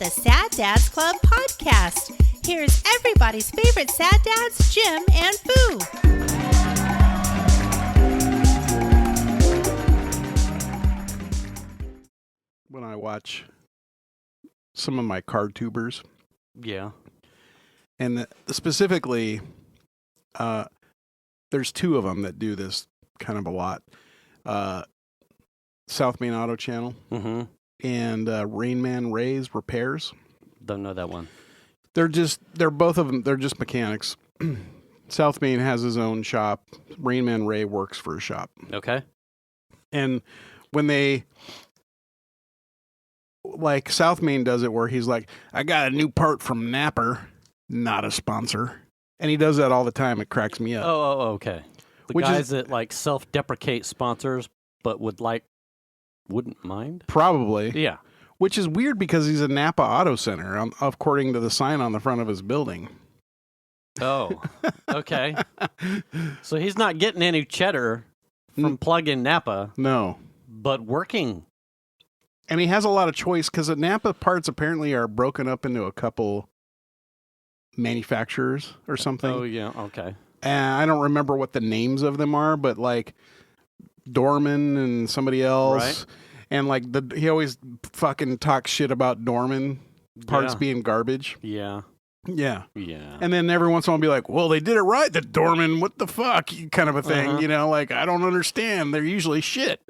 the Sad Dads Club podcast. Here's everybody's favorite sad dads, Jim and Boo. When I watch some of my car tubers, Yeah. and specifically, there's two of them that do this kind of a lot. South Main Auto Channel Mm-hmm. and Rain Man Ray's Repairs. Don't know that one. They're both of them. They're just mechanics. South Main has his own shop. Rain Man Ray works for a shop. Okay. And when they, like, South Main does it where he's like, I got a new part from Napper, not a sponsor. And he does that all the time. It cracks me up. Oh, okay. The Which guys is- that like self-deprecate sponsors, but wouldn't mind. Probably. Yeah. Which is weird because he's a Napa Auto Center, according to the sign on the front of his building. Oh, okay. So he's not getting any cheddar from plug-in Napa, No. but working. And he has a lot of choice because the Napa parts apparently are broken up into a couple manufacturers or something. Oh, yeah. Okay. And I don't remember what the names of them are, but like Dorman and somebody else. Right. And like he always fucking talks shit about Dorman parts Yeah. being garbage. Yeah. Yeah. Yeah. And then every once in a while be like, well, they did it right, the Dorman, what the fuck, kind of a thing. Uh-huh. You know, like, I don't understand. They're usually shit.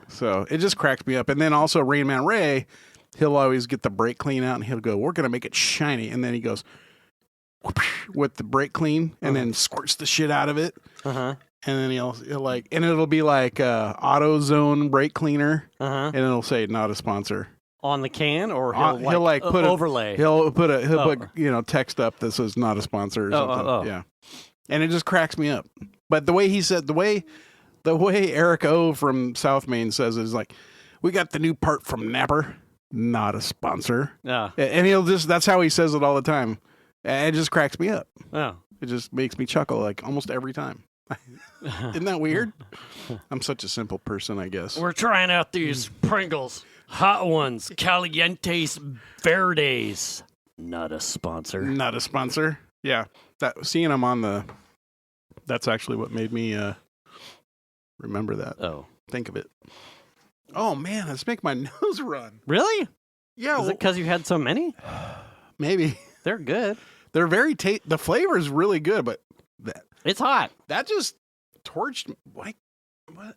So it just cracks me up. And then also Rain Man Ray, he'll always get the brake clean out and he'll go, we're going to make it shiny. And then he goes with the brake clean and then squirts the shit out of it. Uh-huh. And then he'll like, and it'll be like AutoZone brake cleaner. Uh-huh. And it'll say not a sponsor. On the can, or He'll like put overlay. He'll put text up that says not a sponsor or something. Yeah. And it just cracks me up. But the way he said, the way Eric O from South Main says is like, we got the new part from Napper, not a sponsor. Yeah. And that's how he says it all the time. And it just cracks me up. Yeah. It just makes me chuckle like almost every time. Isn't that weird? I'm such a simple person, I guess. We're trying out these Pringles. Hot ones. Calientes Verdes. Not a sponsor. Not a sponsor. Yeah. Seeing them on that's actually what made me remember that. Oh. Think of it. Oh, man, let's make my nose run. Really? Yeah. Is it because you had so many? Maybe. They're good. They're very the flavor is really good, but It's hot. that just torched like what?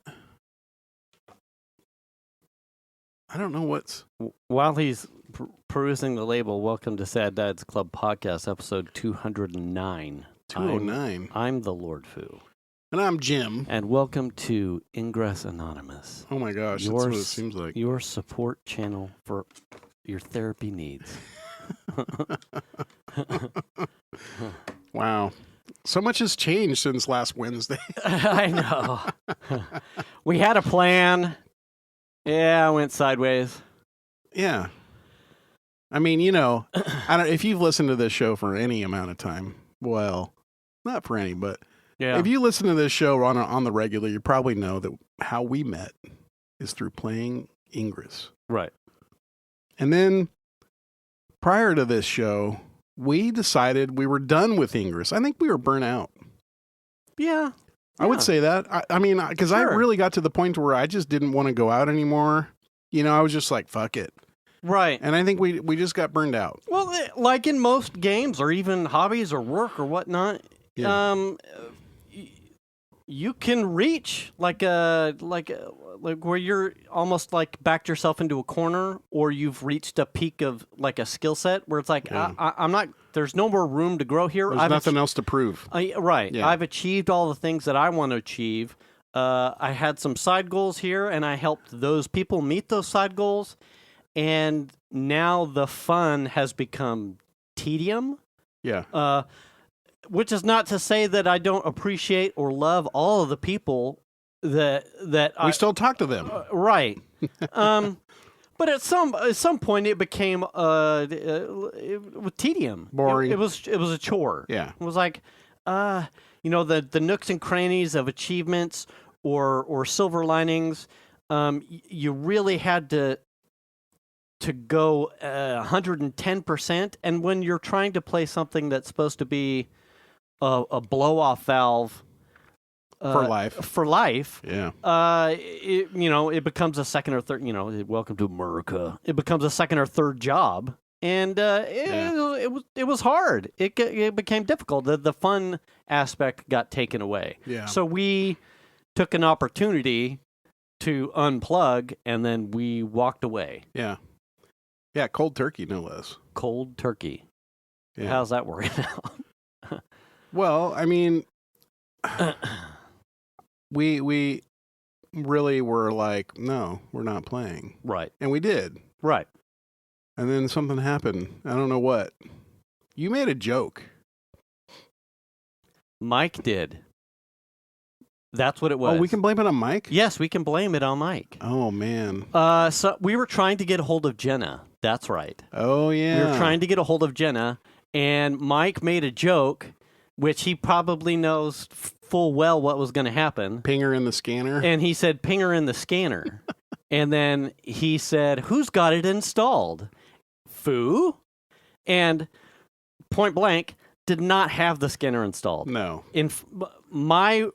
I don't know what's While he's perusing the label, welcome to Sad Dads Club Podcast, episode 209. 209. I'm the Lord Fu. And I'm Jim. And welcome to Ingress Anonymous. Oh my gosh, that's what it seems like. Your support channel for your therapy needs. Wow. So much has changed since last Wednesday. I know. We had a plan. Yeah, it went sideways. Yeah. I mean, if you've listened to this show for any amount of time, well, not for any, but Yeah. if you listen to this show on the regular, you probably know that how we met is through playing Ingress. Right. And then prior to this show, we decided we were done with Ingress. I think we were burnt out. Yeah. I would say that. I mean, because I Sure. really got to the point where I just didn't want to go out anymore. I was just like, fuck it. Right. And I think we just got burned out. Well, like in most games or even hobbies or work or whatnot, Yeah. You can reach like where you're almost like backed yourself into a corner, or you've reached a peak of like a skill set where it's like Yeah. I'm not. There's no more room to grow here. There's nothing else to prove. Right. Yeah. I've achieved all the things that I want to achieve. I had some side goals here, and I helped those people meet those side goals. And now the fun has become tedium. Yeah. Which is not to say that I don't appreciate or love all of the people that We still talk to them. right. But at some point it became with tedium. Boring. It was a chore. Yeah. It was like the nooks and crannies of achievements or silver linings. You really had to to go 110%. And when you're trying to play something that's supposed to be a blow-off valve for life, yeah, it becomes a second or third. Welcome to America. It becomes a second or third job, and it was hard. It became difficult. The fun aspect got taken away. Yeah. So we took an opportunity to unplug, and then we walked away. Yeah. Yeah, cold turkey, no less. Cold turkey. Yeah. How's that working out? Well, I mean, we really were like, no, we're not playing. Right. And we did. Right. And then something happened. I don't know what. You made a joke. Mike did. That's what it was. Oh, we can blame it on Mike? Yes, we can blame it on Mike. Oh, man. So we were trying to get a hold of Jenna. That's right. Oh, yeah. We were trying to get a hold of Jenna, and Mike made a joke, which he probably knows full well what was going to happen. Ping her in the scanner? And he said, ping her in the scanner. And then he said, who's got it installed? Foo? And point blank, did not have the scanner installed. No. My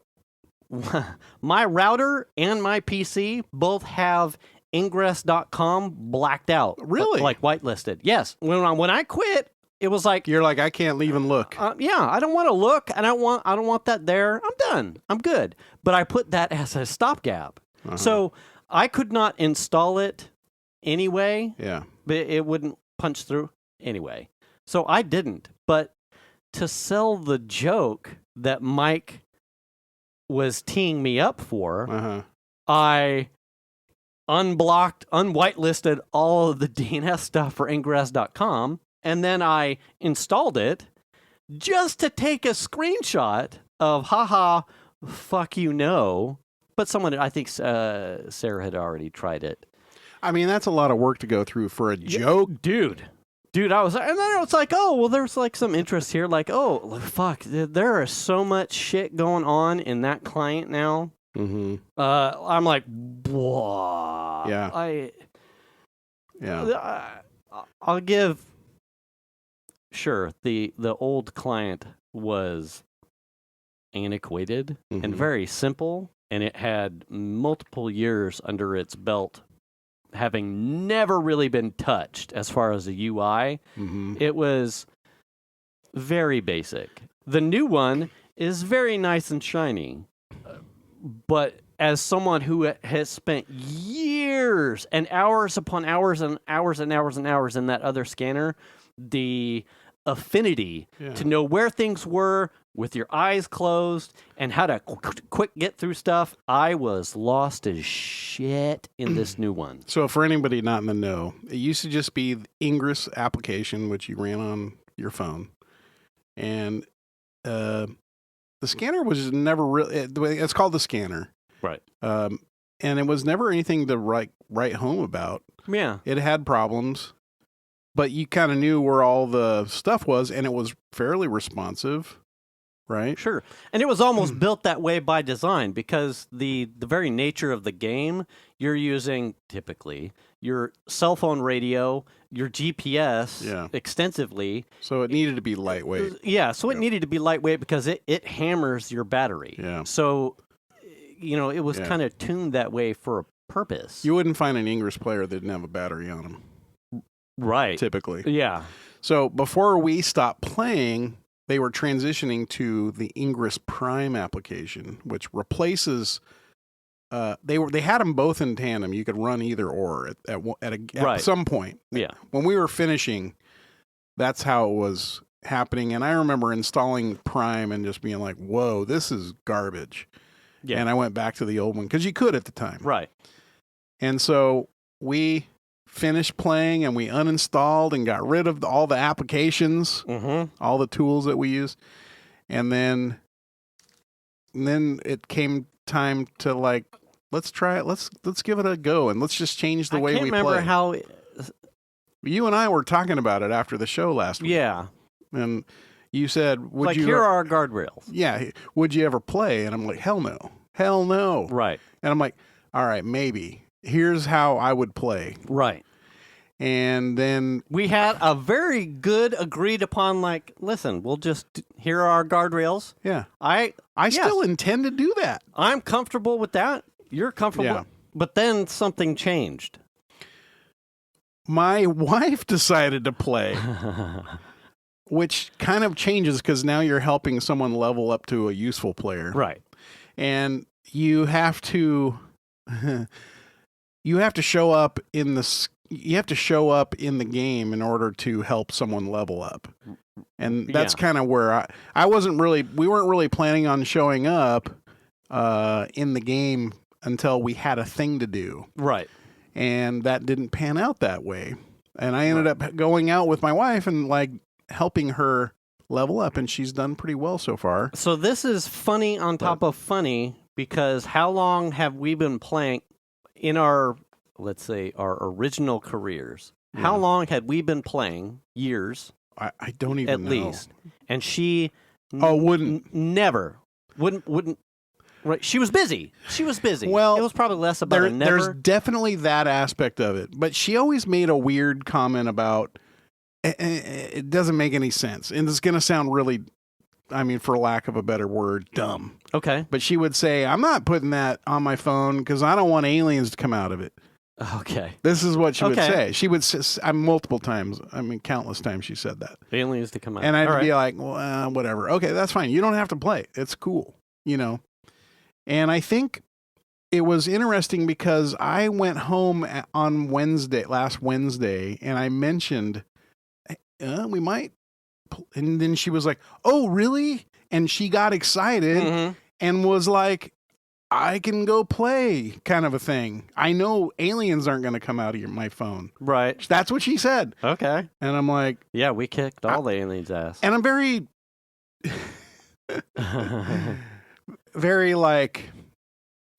router and my PC both have Ingress.com blacked out. Really? Like whitelisted. Yes. When I quit, it was like, you're like, I can't even look. yeah, I don't want to look, and I don't want that there. I'm done. I'm good. But I put that as a stopgap. Uh-huh. So I could not install it anyway. Yeah. But it wouldn't punch through anyway. So I didn't. But to sell the joke that Mike was teeing me up for, I unblocked, unwhitelisted all of the DNS stuff for Ingress.com, and then I installed it just to take a screenshot of, haha, fuck you, no. But someone, I think Sarah had already tried it. I mean, that's a lot of work to go through for a joke. Dude, I was, and then it's like, oh, well, there's like some interest here. Like, oh, fuck, there is so much shit going on in that client now. Mm-hmm. I'm like, whoa. Yeah. I'll give. Sure, the old client was antiquated and very simple, and it had multiple years under its belt, having never really been touched as far as the UI. It was very basic. The new one is very nice and shiny, but as someone who has spent years and hours upon hours and hours and hours and hours in that other scanner, the affinity to know where things were with your eyes closed and how to quick get through stuff, I was lost as shit in this new one. So for anybody not in the know, it used to just be the Ingress application, which you ran on your phone. And the scanner was never really, it's called the scanner. Right. And it was never anything to write home about. Yeah. It had problems, but you kind of knew where all the stuff was, and it was fairly responsive. Right? Sure. And it was almost built that way by design, because the very nature of the game, you're using typically your cell phone radio, your GPS extensively. So it needed to be lightweight. Yeah. So it needed to be lightweight because it hammers your battery. Yeah. So, it was kind of tuned that way for a purpose. You wouldn't find an Ingress player that didn't have a battery on them. Right. Typically. Yeah. So before we stopped playing, they were transitioning to the Ingress Prime application, which replaces. They had them both in tandem. You could run either or at some point. Yeah. When we were finishing, that's how it was happening. And I remember installing Prime and just being like, "Whoa, this is garbage." Yeah. And I went back to the old one because you could at the time. Right. And so we finished playing and we uninstalled and got rid of all the applications, all the tools that we use. And then it came time to like, let's try it. Let's give it a go. And let's just change the way we play. I can't remember how. You and I were talking about it after the show last week. Yeah. And you said, would you... here are our guardrails. Yeah. Would you ever play? And I'm like, hell no. Hell no. Right. And I'm like, all right, maybe. Here's how I would play. Right. And then we had a very good agreed upon, like, listen, we'll just, here are our guardrails. Yeah. I still intend to do that. I'm comfortable with that. You're comfortable. Yeah. But then something changed. My wife decided to play, which kind of changes because now you're helping someone level up to a useful player. Right. And you have to show up in the game in order to help someone level up. And that's kind of where we weren't really planning on showing up in the game until we had a thing to do. Right. And that didn't pan out that way. And I ended up going out with my wife and like helping her level up, and she's done pretty well so far. So this is funny on top of funny, because how long have we been playing in our, let's say, our original careers? Yeah. How long had we been playing? Years. I don't even know. At least. And she wouldn't. Wouldn't. Right. She was busy. Well, it was probably less about a never. There's definitely that aspect of it. But she always made a weird comment about, it doesn't make any sense. And it's going to sound really, for lack of a better word, dumb. Okay. But she would say, I'm not putting that on my phone because I don't want aliens to come out of it. Okay. This is what she would say. She would say, multiple times, countless times she said that. Aliens to come out. And I'd be like, well, whatever. Okay, that's fine. You don't have to play. It's cool, And I think it was interesting because I went home on last Wednesday, and I mentioned, we might. And then she was like, oh, really? And she got excited and was like, I can go play, kind of a thing. I know aliens aren't going to come out of my phone. Right. That's what she said. Okay. And I'm like, yeah, we kicked all the aliens' ass. And I'm very, very like,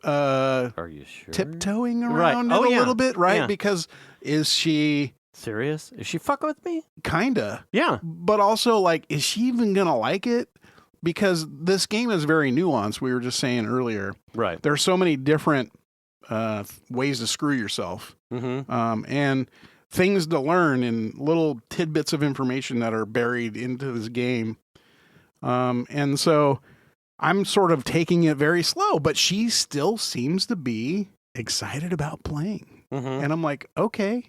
are you sure? Tiptoeing around it a little bit, right? Yeah. Because is she serious? Is she fucking with me? Kinda. Yeah. But also, like, is she even going to like it? Because this game is very nuanced. We were just saying earlier. Right. There's so many different ways to screw yourself. And things to learn and little tidbits of information that are buried into this game. And so I'm sort of taking it very slow, but she still seems to be excited about playing. And I'm like, okay,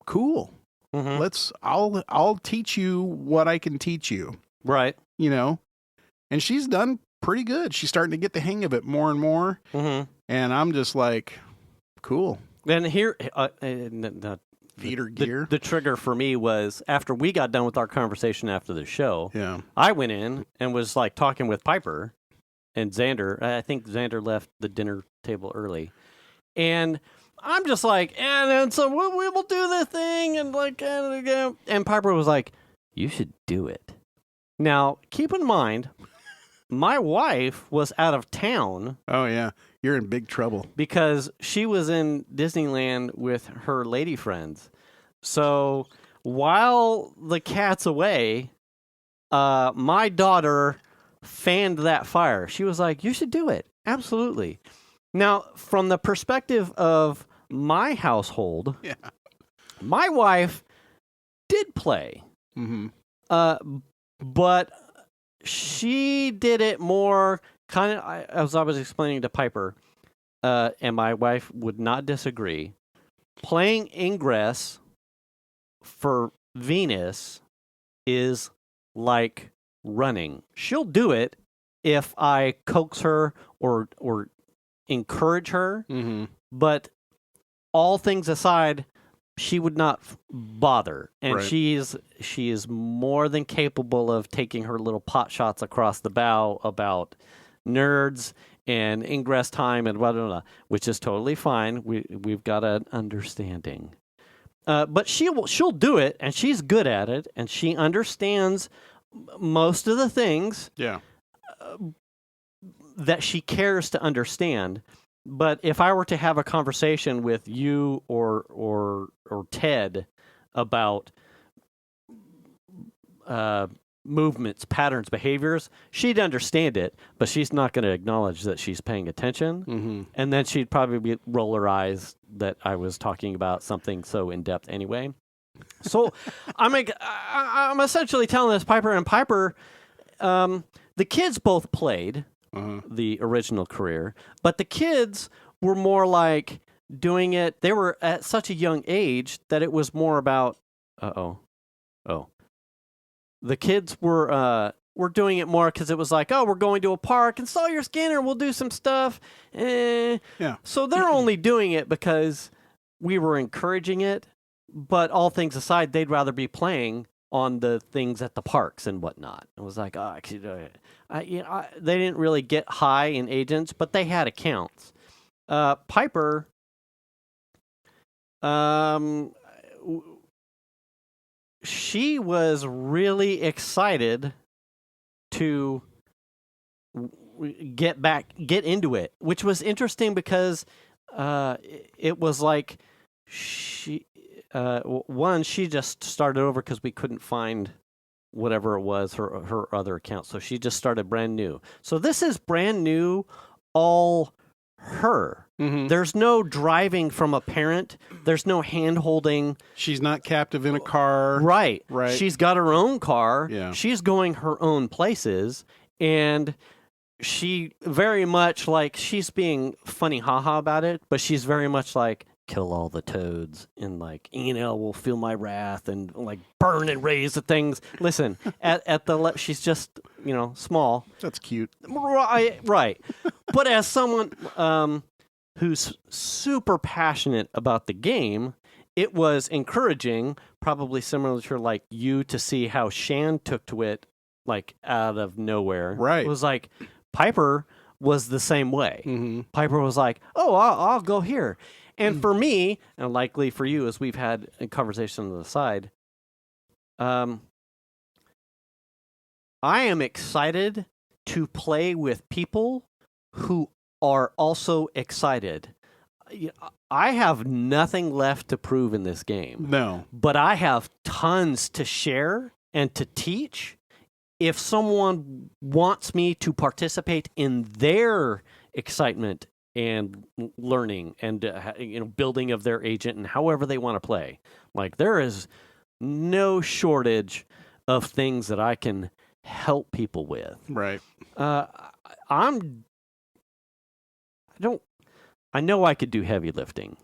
cool. I'll teach you what I can teach you. Right. And she's done pretty good. She's starting to get the hang of it more and more. And I'm just like, cool. And here, feeder gear. The trigger for me was after we got done with our conversation after the show. Yeah. I went in and was like talking with Piper and Xander. I think Xander left the dinner table early. And I'm just like, and so we will do this thing. And Piper was like, you should do it. Now, keep in mind, my wife was out of town. Oh, yeah. You're in big trouble. Because she was in Disneyland with her lady friends. So while the cat's away, my daughter fanned that fire. She was like, you should do it. Absolutely. Now, from the perspective of my household, my wife did play. But she did it more kind of, as I was explaining to Piper, and my wife would not disagree, playing Ingress for Venus is like running. She'll do it if I coax her or encourage her, but all things aside, she would not bother, and she is more than capable of taking her little pot shots across the bow about nerds and Ingress time and blah blah blah, which is totally fine. We've got an understanding, but she'll do it, and she's good at it, and she understands most of the things that she cares to understand. But if I were to have a conversation with you or Ted about movements, patterns, behaviors, she'd understand it, but she's not going to acknowledge that she's paying attention. Mm-hmm. And then she'd probably roll her eyes that I was talking about something so in depth anyway. So I'm essentially telling this Piper and Piper, the kids both played the original career, but the kids were more like doing it. They were at such a young age that it was more about, the kids were doing it more because it was like, oh, we're going to a park, install your scanner, we'll do some stuff. Yeah. So they're only doing it because we were encouraging it, but all things aside, they'd rather be playing on the things at the parks and whatnot. It was like, they didn't really get high in agents, but they had accounts. Piper, she was really excited to get into it, which was interesting because it was like she just started over because we couldn't find whatever it was, her other account. So she just started brand new. So this is brand new, all her. Mm-hmm. There's no driving from a parent. There's no hand-holding. She's not captive in a car. Right. Right. She's got her own car. Yeah. She's going her own places. And she very much like, she's being funny haha about it, but she's very much like, kill all the toads and like will feel my wrath and like burn and raise the things. Listen, she's just small. That's cute. Right. But as someone who's super passionate about the game, it was encouraging, probably similar to like you, to see how Shan took to it like out of nowhere. Right. It was like Piper was the same way. Mm-hmm. Piper was like, oh, I'll go here. And for me, and likely for you, as we've had a conversation on the side, I am excited to play with people who are also excited. I have nothing left to prove in this game. No. But I have tons to share and to teach. If someone wants me to participate in their excitement and learning and building of their agent and however they want to play, like there is no shortage of things that I can help people with. Right. I know I could do heavy lifting.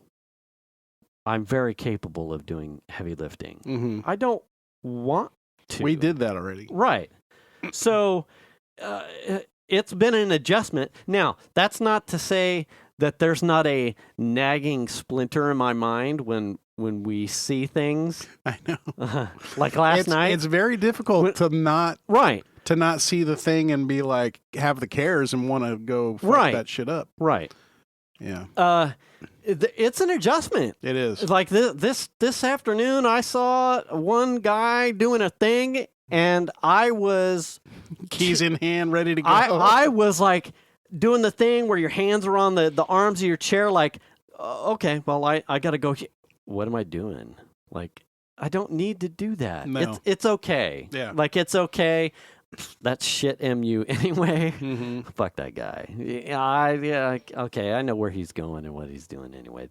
I'm very capable of doing heavy lifting. Mm-hmm. I don't want to. We did that already. Right. So it's been an adjustment. Now, that's not to say that there's not a nagging splinter in my mind when we see things. I know. Like last night. It's very difficult to not see the thing and be like, have the cares and want to go fuck that shit up. Right. Yeah. It's an adjustment. It is. Like this afternoon, I saw one guy doing a thing, and I was keys in hand, ready to go. I was like doing the thing where your hands are on the arms of your chair, like, okay, well, I got to go. What am I doing? Like, I don't need to do that. No. It's okay. Yeah. Like, it's okay. That's shit MU anyway. Mm-hmm. Fuck that guy. Yeah, okay, I know where he's going and what he's doing anyway.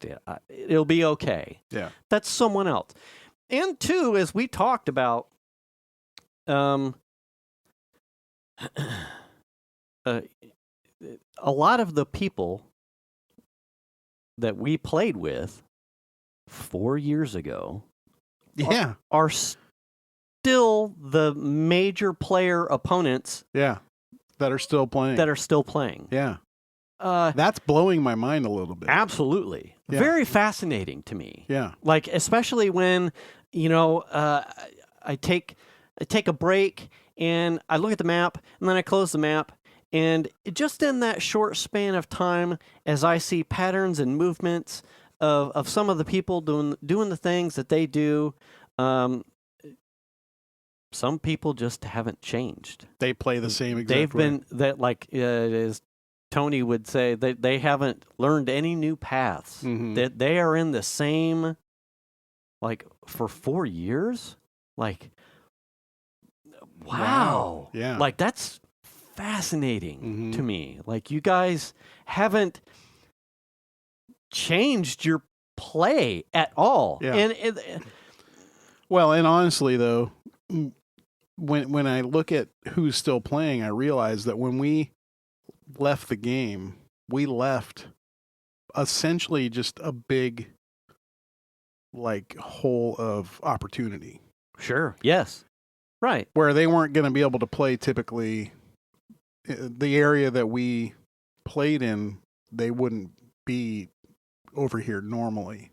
It'll be okay. Yeah. That's someone else. And two, as we talked about, a lot of the people that we played with 4 years ago are still the major player opponents that are still playing. Yeah. That's blowing my mind a little bit. Absolutely. Yeah. Very fascinating to me. Yeah. Like, especially when, I take a break and I look at the map and then I close the map, and just in that short span of time, as I see patterns and movements of some of the people doing the things that they do, some people just haven't changed. They play the same exact way. As Tony would say, they haven't learned any new paths. Mm-hmm. That they are in the same, like, for 4 years. Like, Wow. Yeah. Like, that's fascinating to me. Like, you guys haven't changed your play at all. Yeah. And Well, and honestly, though, when I look at who's still playing, I realize that when we left the game, we left essentially just a big, like, hole of opportunity. Sure. Yes. Right. Where they weren't going to be able to play typically. The area that we played in, they wouldn't be over here normally,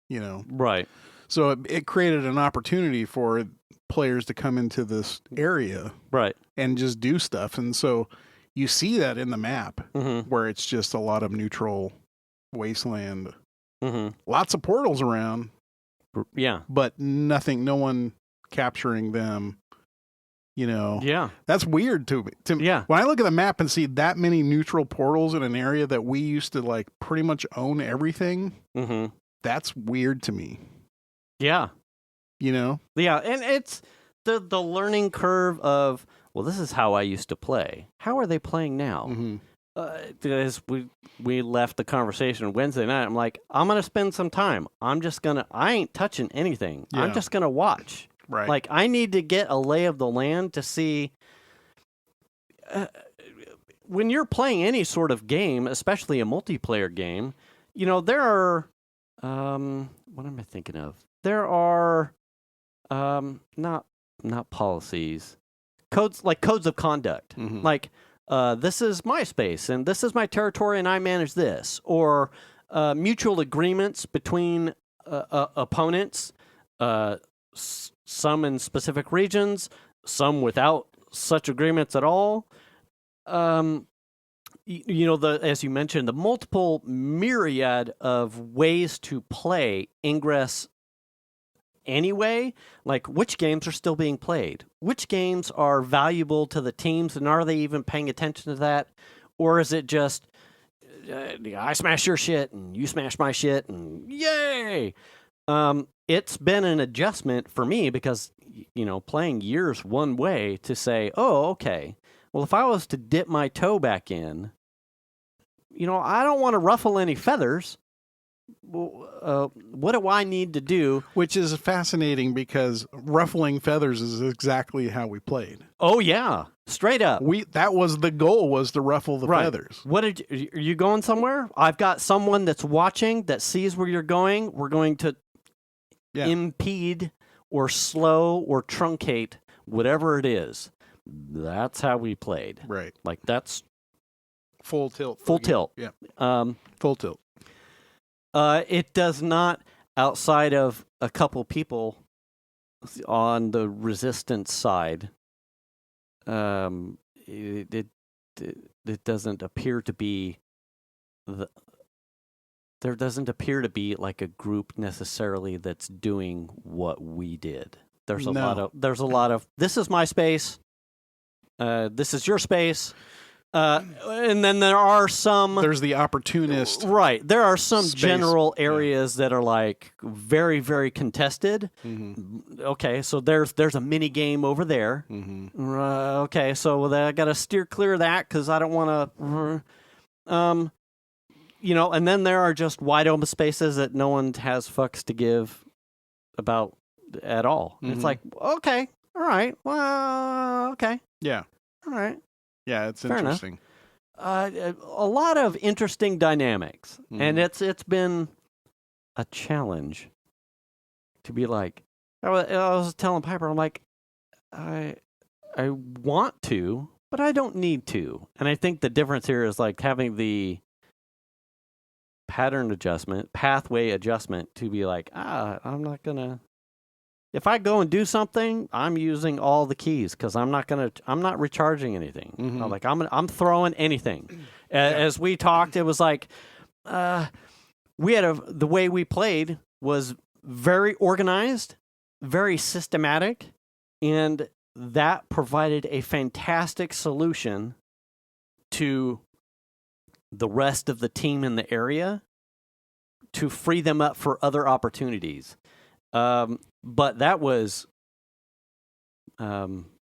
you know? Right. So it created an opportunity for players to come into this area, right, and just do stuff. And so you see that in the map, mm-hmm. where it's just a lot of neutral wasteland, mm-hmm. lots of portals around, yeah, but nothing, no one capturing them. You know, yeah, that's weird to me. Yeah, when I look at the map and see that many neutral portals in an area that we used to like pretty much own everything, mm-hmm. that's weird to me. Yeah. You know? Yeah, and it's the learning curve of, well, this is how I used to play. How are they playing now? Mm-hmm. As we left the conversation Wednesday night, I'm like, I'm going to spend some time. I ain't touching anything. Yeah. I'm just going to watch. Right. Like, I need to get a lay of the land to see. When you're playing any sort of game, especially a multiplayer game, you know, there are, what am I thinking of? There are not policies, codes of conduct. Mm-hmm. Like, this is my space and this is my territory and I manage this. Or mutual agreements between opponents, some in specific regions, some without such agreements at all. You know, as you mentioned, the multiple myriad of ways to play Ingress anyway, like which games are still being played, which games are valuable to the teams, and are they even paying attention to that, or is it just I smash your shit and you smash my shit and yay? It's been an adjustment for me because, you know, playing years one way to say, oh, okay, well, if I was to dip my toe back in, you know, I don't want to ruffle any feathers. What do I need to do? Which is fascinating because ruffling feathers is exactly how we played. Oh yeah, straight up. That was the goal, was to ruffle the feathers. Are you going somewhere? I've got someone that's watching that sees where you're going. We're going to impede or slow or truncate whatever it is. That's how we played. Right. Like that's full tilt. Full tilt. Yeah. Full tilt. It does not, outside of a couple people on the resistance side, it doesn't appear to be there doesn't appear to be like a group necessarily that's doing what we did. There's a lot of this is my space, this is your space. And then there's the opportunist. Right. There are some space. general areas that are like very, very contested. Mm-hmm. Okay. So there's a mini game over there. Mm-hmm. Okay. So I got to steer clear of that because I don't want to, you know, and then there are just wide open spaces that no one has fucks to give about at all. Mm-hmm. It's like, okay. All right. Well, okay. Yeah. All right. Yeah, it's Fair interesting. A lot of interesting dynamics, and it's been a challenge to be like. I was telling Piper, I'm like, I want to, but I don't need to, and I think the difference here is like having the pathway adjustment to be like, I'm not gonna. If I go and do something, I'm using all the keys because I'm not recharging anything. Mm-hmm. I'm throwing anything. As we talked, it was like, the way we played was very organized, very systematic, and that provided a fantastic solution to the rest of the team in the area to free them up for other opportunities. But that was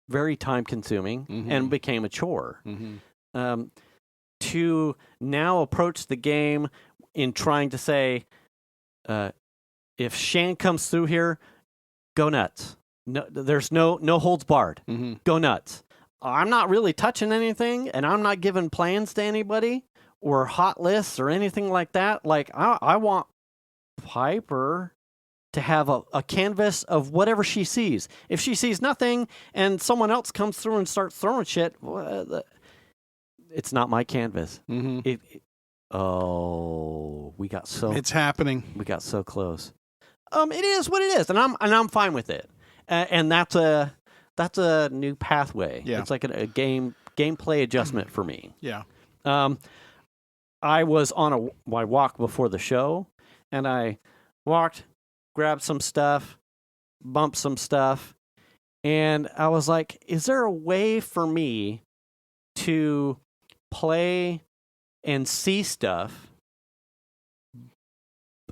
very time-consuming and became a chore. To now approach the game in trying to say, if Shane comes through here, go nuts. No, there's no holds barred. Go nuts. I'm not really touching anything, and I'm not giving plans to anybody or hot lists or anything like that. Like, I want Piper to have a canvas of whatever she sees. If she sees nothing and someone else comes through and starts throwing shit, it's not my canvas. It's happening. We got so close. It is what it is, and I'm fine with it. And that's a new pathway. Yeah. It's like a gameplay adjustment for me. Yeah. I was on my walk before the show, and I walked, grabbed some stuff, bumped some stuff, and I was like, is there a way for me to play and see stuff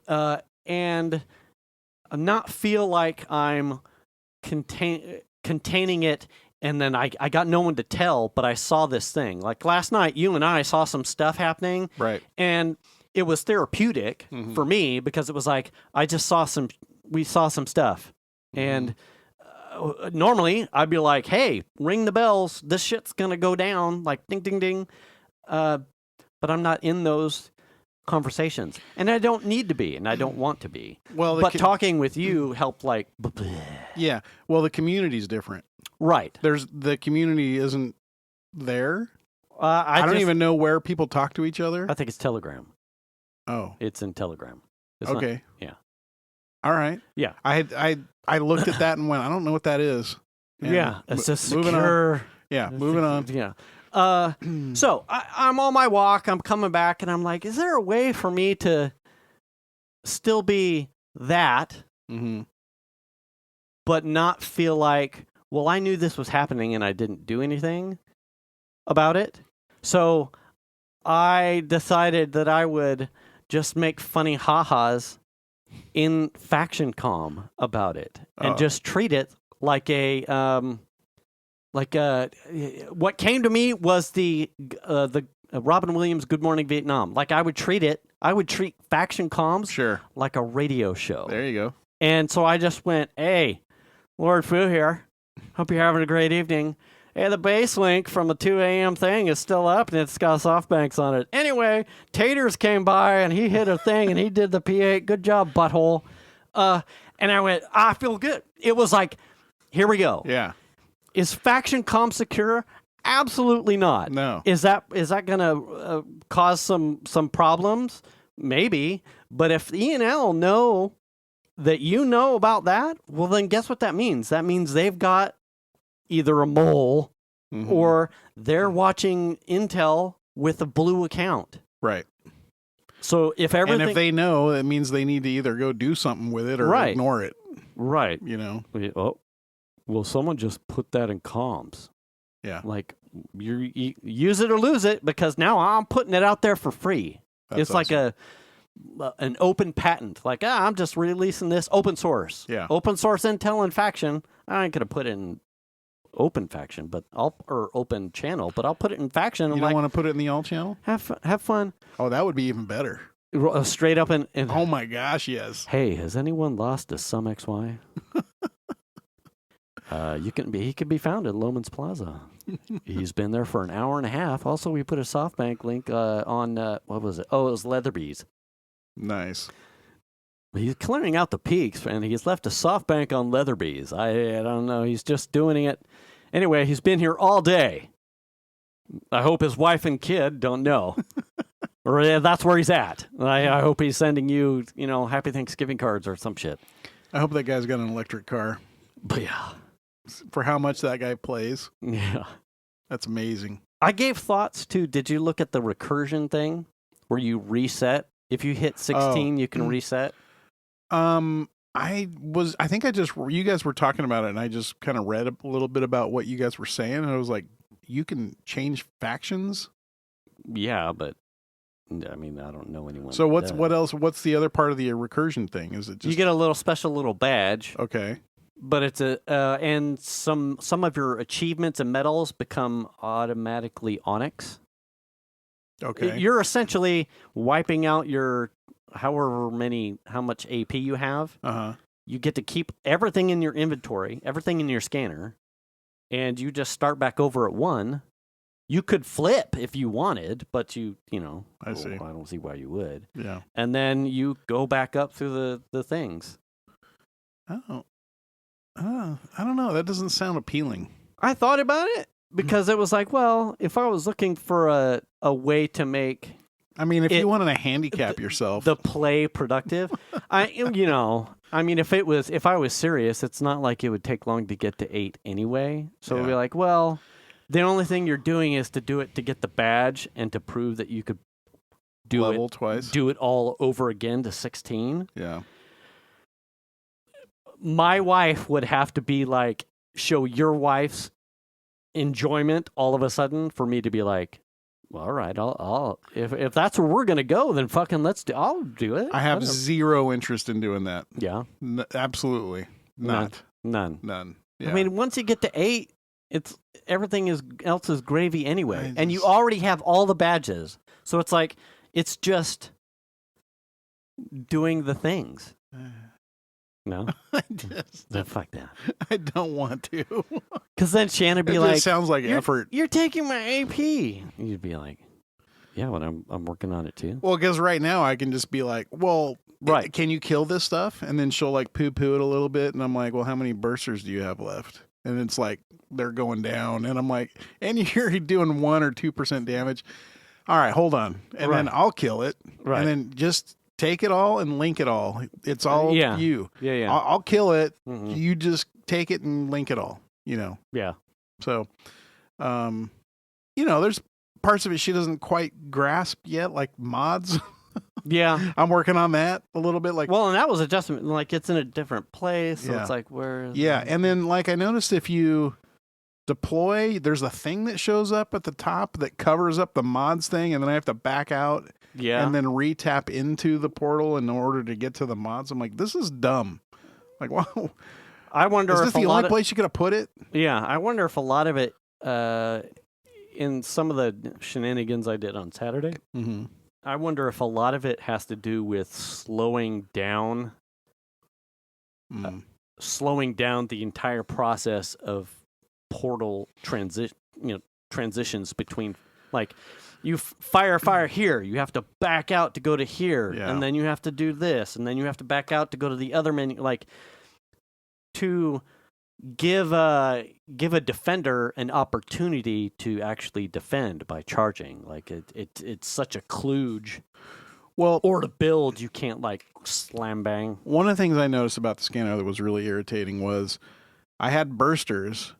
and not feel like I'm containing it, and then I got no one to tell, but I saw this thing. Like last night, you and I saw some stuff happening. Right. And it was therapeutic for me because it was like, we saw some stuff. And normally I'd be like, hey, ring the bells. This shit's going to go down. Like, ding, ding, ding. But I'm not in those conversations. And I don't need to be, and I don't want to be. Well, but talking with you helped, like... Yeah. Well, the community's different. Right. The community isn't there. I don't even know where people talk to each other. I think it's Telegram. Oh. It's in Telegram. It's okay. Not, yeah. All right. Yeah. I looked at that and went, I don't know what that is. And yeah. It's just moving on. Yeah. Moving on. Yeah. So I'm on my walk. I'm coming back, and I'm like, is there a way for me to still be that, but not feel like, well, I knew this was happening and I didn't do anything about it? So I decided that I would just make funny ha-has in Faction Com about it and just treat it like what came to me was the Robin Williams Good Morning Vietnam. Like I would treat Faction Comms like a radio show. There you go. And so I just went, hey, Lord Fu here. Hope you're having a great evening. Hey, the base link from the 2 a.m. thing is still up, and it's got SoftBanks on it. Anyway, Taters came by, and he hit a thing, and he did the P8. Good job, butthole. And I went, I feel good. It was like, here we go. Yeah. Is Faction Com secure? Absolutely not. No. Is that going to cause some problems? Maybe. But if E&L know that you know about that, well, then guess what that means? That means they've got either a mole or they're watching Intel with a blue account. Right. So if everything... And if they know, it means they need to either go do something with it or ignore it. Right. You know? Oh, well, someone just put that in comms. Yeah. Like, you use it or lose it, because now I'm putting it out there for free. It's awesome. Like an open patent. Like, I'm just releasing this open source. Yeah. Open source Intel and Faction. I ain't going to put it in open Faction, or open channel, but I'll put it in Faction. You don't want to put it in the all channel? Have fun. Oh, that would be even better. Straight up in oh my gosh, yes. Hey, has anyone lost to some XY? He could be found at Loman's Plaza. He's been there for an hour and a half. Also, we put a SoftBank link on what was it? Oh, it was Leatherby's. Nice. He's clearing out the peaks, and he's left a SoftBank on Leatherby's. I don't know. He's just doing it. Anyway, he's been here all day. I hope his wife and kid don't know. Or that's where he's at. I hope he's sending you, Happy Thanksgiving cards or some shit. I hope that guy's got an electric car. But yeah. For how much that guy plays. Yeah. That's amazing. I gave thoughts to, did you look at the recursion thing where you reset? If you hit 16, you can reset? You guys were talking about it, and I just kind of read a little bit about what you guys were saying, and I was like, you can change factions? Yeah, but I mean, I don't know anyone. So what else? What's the other part of the recursion thing? Is it just you get a special little badge? Okay. But it's and some of your achievements and medals become automatically onyx. Okay. You're essentially wiping out your how much AP you have. Uh-huh. You get to keep everything in your inventory, everything in your scanner, and you just start back over at 1. You could flip if you wanted, but I don't see why you would. Yeah. And then you go back up through the things. Oh. I don't know. That doesn't sound appealing. I thought about it because it was like, well, if I was looking for a way to make, I mean, if you wanted to handicap yourself, the play productive, I mean, if I was serious, it's not like it would take long to get to 8 anyway. So it'd be like, well, the only thing you're doing is to do it to get the badge and to prove that you could do level it twice, do it all over again to 16. Yeah. My wife would have to be like, show your wife's enjoyment all of a sudden for me to be like, well, all right, I'll if that's where we're gonna go, then fucking I'll do it. I have zero interest in doing that. Yeah, absolutely not. None. Yeah. I mean, once you get to 8, it's everything else is gravy anyway, and you already have all the badges, so it's like it's just doing the things. No, fuck that. I don't want to. Because then Shannon would be like, sounds like effort. You're taking my AP. You'd be like, yeah, but I'm working on it too. Well, because right now I can just be like, well, right, can you kill this stuff? And then she'll like poo-poo it a little bit, and I'm like, well, how many bursters do you have left? And it's like they're going down, and I'm like, and you're doing 1 or 2% damage. All right, hold on, and then I'll kill it, and then just take it all and link it all. It's all you. Yeah. I'll kill it. Mm-hmm. You just take it and link it all. Yeah. So, there's parts of it she doesn't quite grasp yet, like mods. Yeah. I'm working on that a little bit. Like, well, and that was adjustment. Like, it's in a different place. So it's like, where is it? And then, like, I noticed if you deploy, there's a thing that shows up at the top that covers up the mods thing, and then I have to back out. Yeah. And then re-tap into the portal in order to get to the mods. I'm like, this is dumb. Like, wow. I wonder if this the only place you could have put it? Yeah. I wonder if a lot of it, in some of the shenanigans I did on Saturday, I wonder if a lot of it has to do with slowing down the entire process of portal transitions between, like, you fire here. You have to back out to go to here, and then you have to do this, and then you have to back out to go to the other menu. Like, to give a defender an opportunity to actually defend by charging. Like it's such a kludge. Well, or to build, you can't like slam bang. One of the things I noticed about the scanner that was really irritating was I had bursters.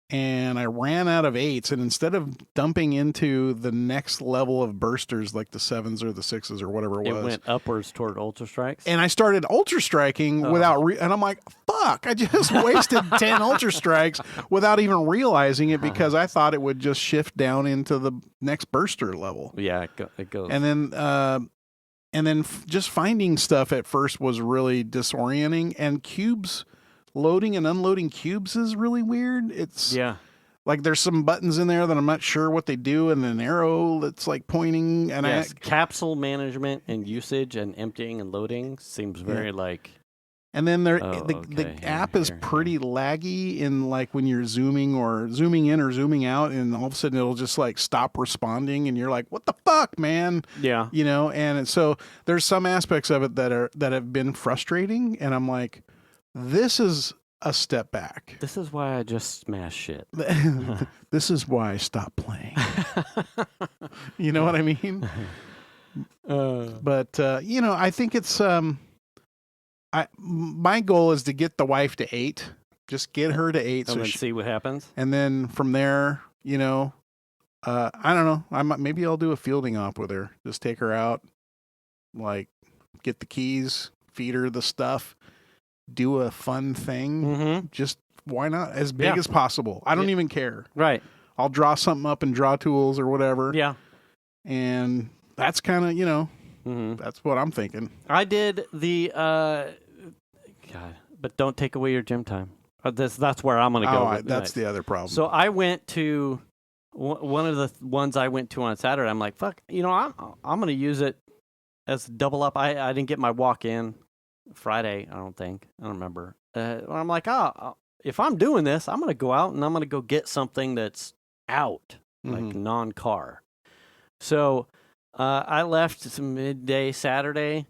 And I ran out of 8s, and instead of dumping into the next level of bursters, like the 7s or the 6s or whatever it was, it went upwards toward Ultra Strikes. And I started Ultra Striking without, and I'm like, fuck, I just wasted 10 Ultra Strikes without even realizing it because I thought it would just shift down into the next burster level. Yeah, it goes. And then just finding stuff at first was really disorienting, and cubes. Loading and unloading cubes is really weird. It's like there's some buttons in there that I'm not sure what they do, and an arrow that's like pointing. And capsule management and usage and emptying and loading seems very like. And then the app is pretty laggy in like when you're zooming in or zooming out, and all of a sudden it'll just like stop responding, and you're like, "What the fuck, man?" Yeah, And so there's some aspects of it that have been frustrating, and I'm like. This is a step back. This is why I just smash shit. This is why I stopped playing. You know what I mean? But I think it's my goal is to get the wife to 8. Just get her to 8, and then see what happens. And then from there, I don't know. Maybe I'll do a fielding op with her. Just take her out, like get the keys, feed her the stuff. Do a fun thing. Just why not? As big as possible. I don't even care. Right. I'll draw something up in draw tools or whatever. Yeah. And that's kind of, that's what I'm thinking. I did the, God, but don't take away your gym time. That's where I'm going to go. That's the other problem. So I went to one of the ones I went to on Saturday. I'm like, fuck, I'm going to use it as double up. I didn't get my walk in Friday. I don't remember. I'm like, if I'm doing this, I'm going to go out and I'm going to go get something that's out, like non-car. So I left midday Saturday,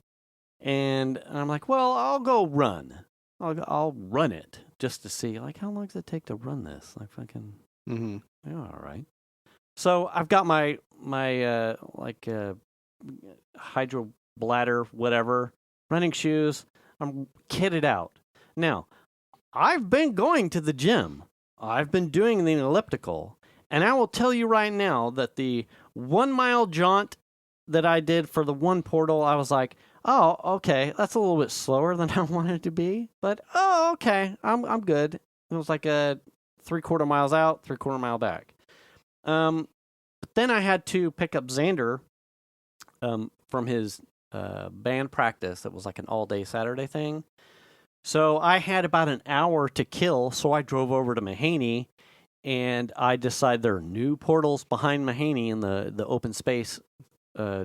and I'm like, well, I'll go run. I'll run it just to see, like, how long does it take to run this? Like, fucking, all right. So I've got my hydro bladder, whatever, running shoes. I'm kitted out. Now, I've been going to the gym. I've been doing the elliptical. And I will tell you right now that the 1 mile jaunt that I did for the one portal, I was like, oh, okay, that's a little bit slower than I wanted it to be. But, okay, I'm good. It was like a 3/4 miles out, 3/4 mile back. But then I had to pick up Xander from his band practice. That was like an all-day Saturday thing. So I had about an hour to kill, so I drove over to Mahaney, and I decided there are new portals behind Mahaney in the open space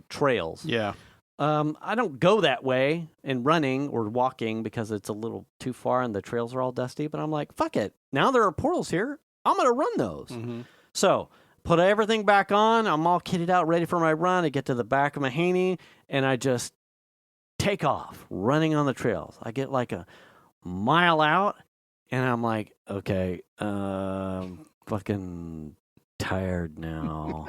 trails. Yeah. I don't go that way in running or walking because it's a little too far and the trails are all dusty, but I'm like, fuck it. Now there are portals here. I'm going to run those. Mm-hmm. So put everything back on. I'm all kitted out, ready for my run. I get to the back of Mahaney, and I just take off running on the trails. I get like a mile out, and I'm like, okay, fucking tired now.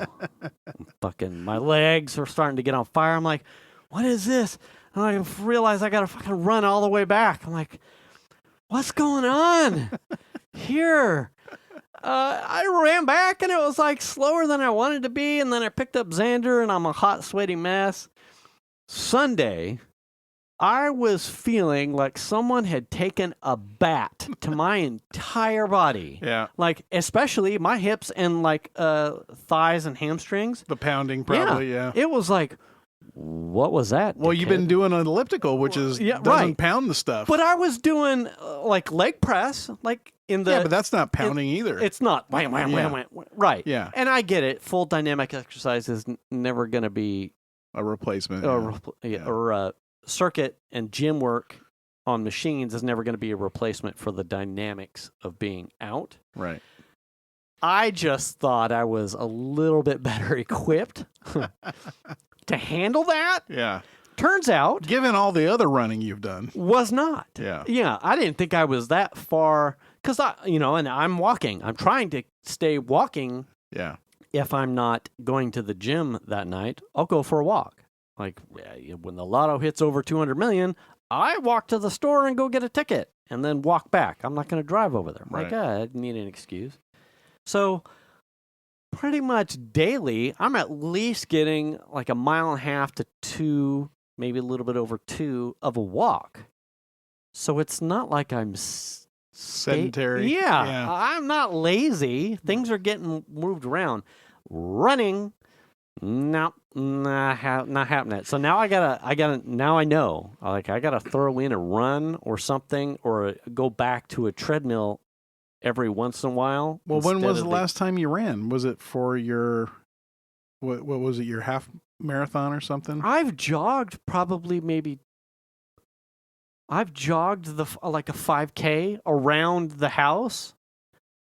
Fucking my legs are starting to get on fire. I'm like, what is this? And I realize I got to fucking run all the way back. I'm like, what's going on here? I ran back, and it was like slower than I wanted to be. And then I picked up Xander, and I'm a hot, sweaty mess. Sunday, I was feeling like someone had taken a bat to my entire body. Yeah. Like, especially my hips and like thighs and hamstrings. The pounding, probably, yeah. It was like, what was that? Well, you've been doing an elliptical, which doesn't pound the stuff. But I was doing like leg press, like in the. Yeah, but that's not pounding either. It's not. Wham, wham, wham, wham. Right. Yeah. And I get it. Full dynamic exercise is never going to be a replacement. Or circuit and gym work on machines is never going to be a replacement for the dynamics of being out. Right. I just thought I was a little bit better equipped to handle that. Yeah. Turns out, given all the other running you've done, was not. Yeah. Yeah. I didn't think I was that far because and I'm walking. I'm trying to stay walking. Yeah. If I'm not going to the gym that night, I'll go for a walk. Like when the lotto hits over 200 million, I walk to the store and go get a ticket and then walk back. I'm not going to drive over there. Right. Like, I need an excuse. So pretty much daily, I'm at least getting like 1.5 miles to 2, maybe a little bit over 2 of a walk. So it's not like I'm sedentary. Yeah, I'm not lazy. Things are getting moved around. Running, not happening. So now I gotta. Now I know. Like I gotta throw in a run or something, or go back to a treadmill every once in a while. Well, when was the last time you ran? Was it for your what was it? Your half marathon or something? I've jogged I've jogged like a 5K around the house,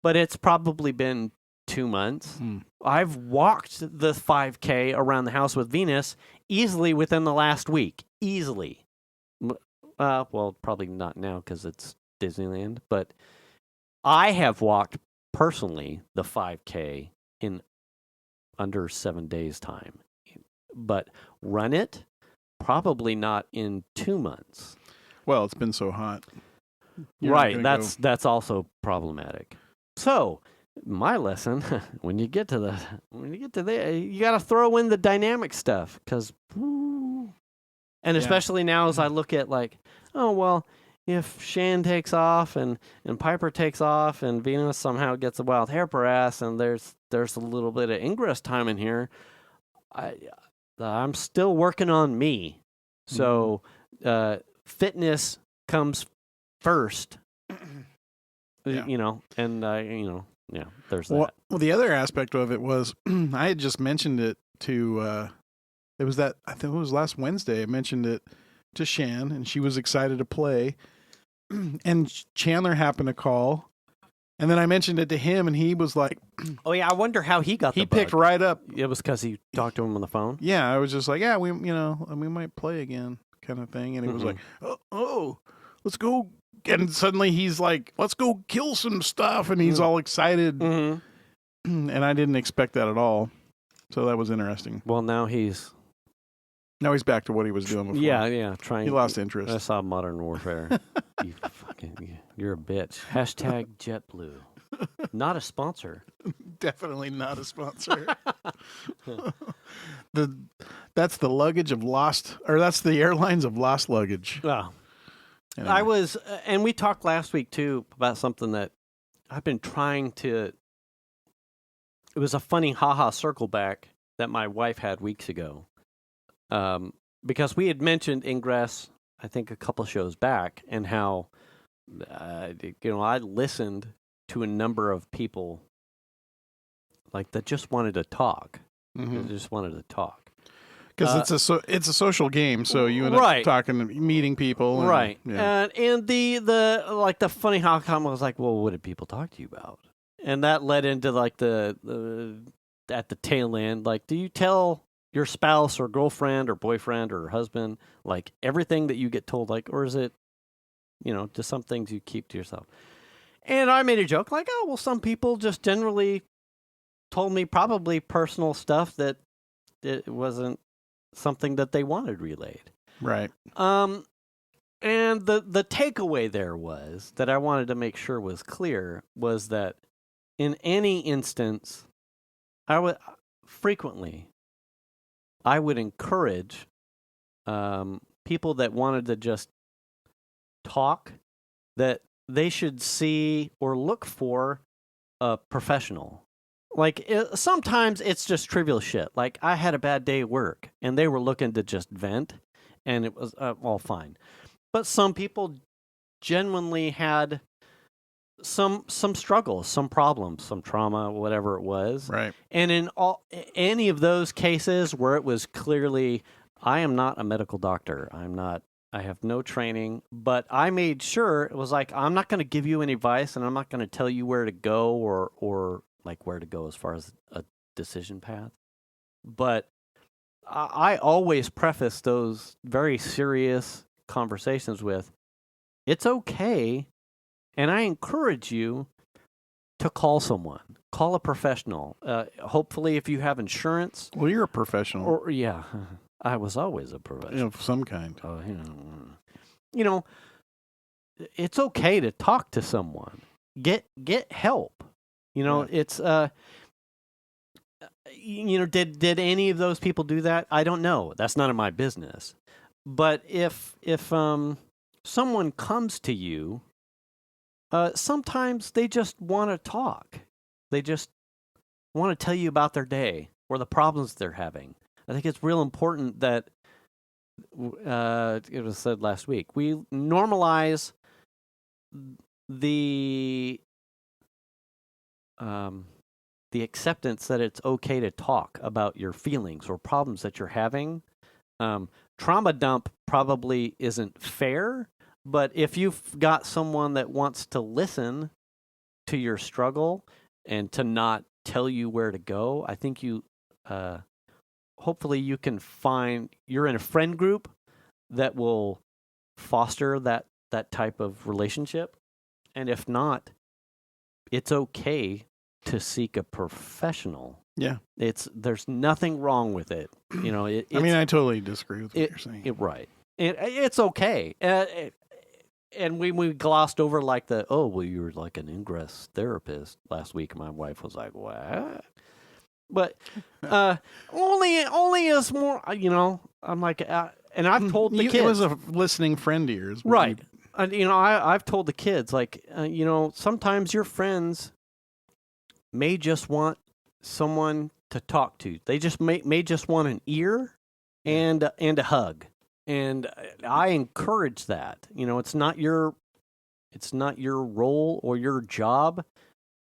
but it's probably been 2 months. I've walked the 5K around the house with Venus easily within the last week. Easily. Well, probably not now because it's Disneyland, but I have walked personally the 5K in under 7 days' time. But run it, probably not in 2 months. Well, it's been so hot. Right, that's also problematic. So, my lesson, when you get to there, you got to throw in the dynamic stuff because, and especially now as I look at like, oh well, if Shan takes off and Piper takes off and Venus somehow gets a wild hair per ass and there's a little bit of Ingress time in here, I'm still working on me. So fitness comes first. Yeah. And there's that. Well, the other aspect of it was I had just mentioned it to. I think it was last Wednesday. I mentioned it to Shan, and she was excited to play. And Chandler happened to call, and then I mentioned it to him, and he was like, "Oh yeah, I wonder how he got." He picked right up. It was because he talked to him on the phone. Yeah, I was just like, yeah, we might play again, kind of thing. And he was like, oh, let's go. And suddenly he's like, let's go kill some stuff, and he's all excited. Mm-hmm. And I didn't expect that at all, so that was interesting. Well, now he's back to what he was doing before. Yeah, trying. He lost interest. I saw Modern Warfare. You're a bitch. #JetBlue. Not a sponsor. Definitely not a sponsor. That's the luggage of lost, or that's the airlines of lost luggage. Well, anyway. I was, and we talked last week too about something that I've been trying to. It was a funny circle back that my wife had weeks ago. Because we had mentioned Ingress, I think a couple shows back, and how, I listened to a number of people like that just wanted to talk. Mm-hmm. They just wanted to talk. Because it's a social game, so you end up talking, meeting people, right? Yeah. And the funny comment was like, well, what did people talk to you about? And that led into like the at the tail end, like, do you tell your spouse or girlfriend or boyfriend or husband like everything that you get told, like, or is it, just some things you keep to yourself? And I made a joke like, oh, well, some people just generally told me probably personal stuff that it wasn't something that they wanted relayed. Right. And the takeaway there was that I wanted to make sure was clear was that in any instance, I would encourage people that wanted to just talk that they should see or look for a professional. Like, sometimes it's just trivial shit. Like, I had a bad day at work, and they were looking to just vent, and it was all fine. But some people genuinely had some struggles, some problems, some trauma, whatever it was. Right. And in any of those cases where it was clearly, I am not a medical doctor. I have no training, but I made sure it was like, I'm not going to give you any advice, and I'm not going to tell you where to go or like where to go as far as a decision path. But I always preface those very serious conversations with, it's okay, and I encourage you to call someone. Call a professional. Hopefully, if you have insurance. Well, you're a professional. Or yeah, I was always a professional. Of some kind. It's okay to talk to someone. Get help. It's did any of those people do that? I don't know. That's none of my business. But if someone comes to you, sometimes they just want to talk. They just want to tell you about their day or the problems they're having. I think it's real important that it was said last week. We normalize the acceptance that it's okay to talk about your feelings or problems that you're having. Trauma dump probably isn't fair, but if you've got someone that wants to listen to your struggle and to not tell you where to go, I think you, hopefully you can find, you're in a friend group that will foster that type of relationship. And if not, it's okay to seek a professional. Yeah. There's nothing wrong with it. I totally disagree with what you're saying. Right. It's okay. And we glossed over like you were like an Ingress therapist last week. My wife was like, what? But only as more, I'm like, and I've told the kids. It was a listening friend of yours. Right. I've told the kids, like, sometimes your friends may just want someone to talk to. They just may just want an ear and a hug. And I encourage that. It's not your It's not your role or your job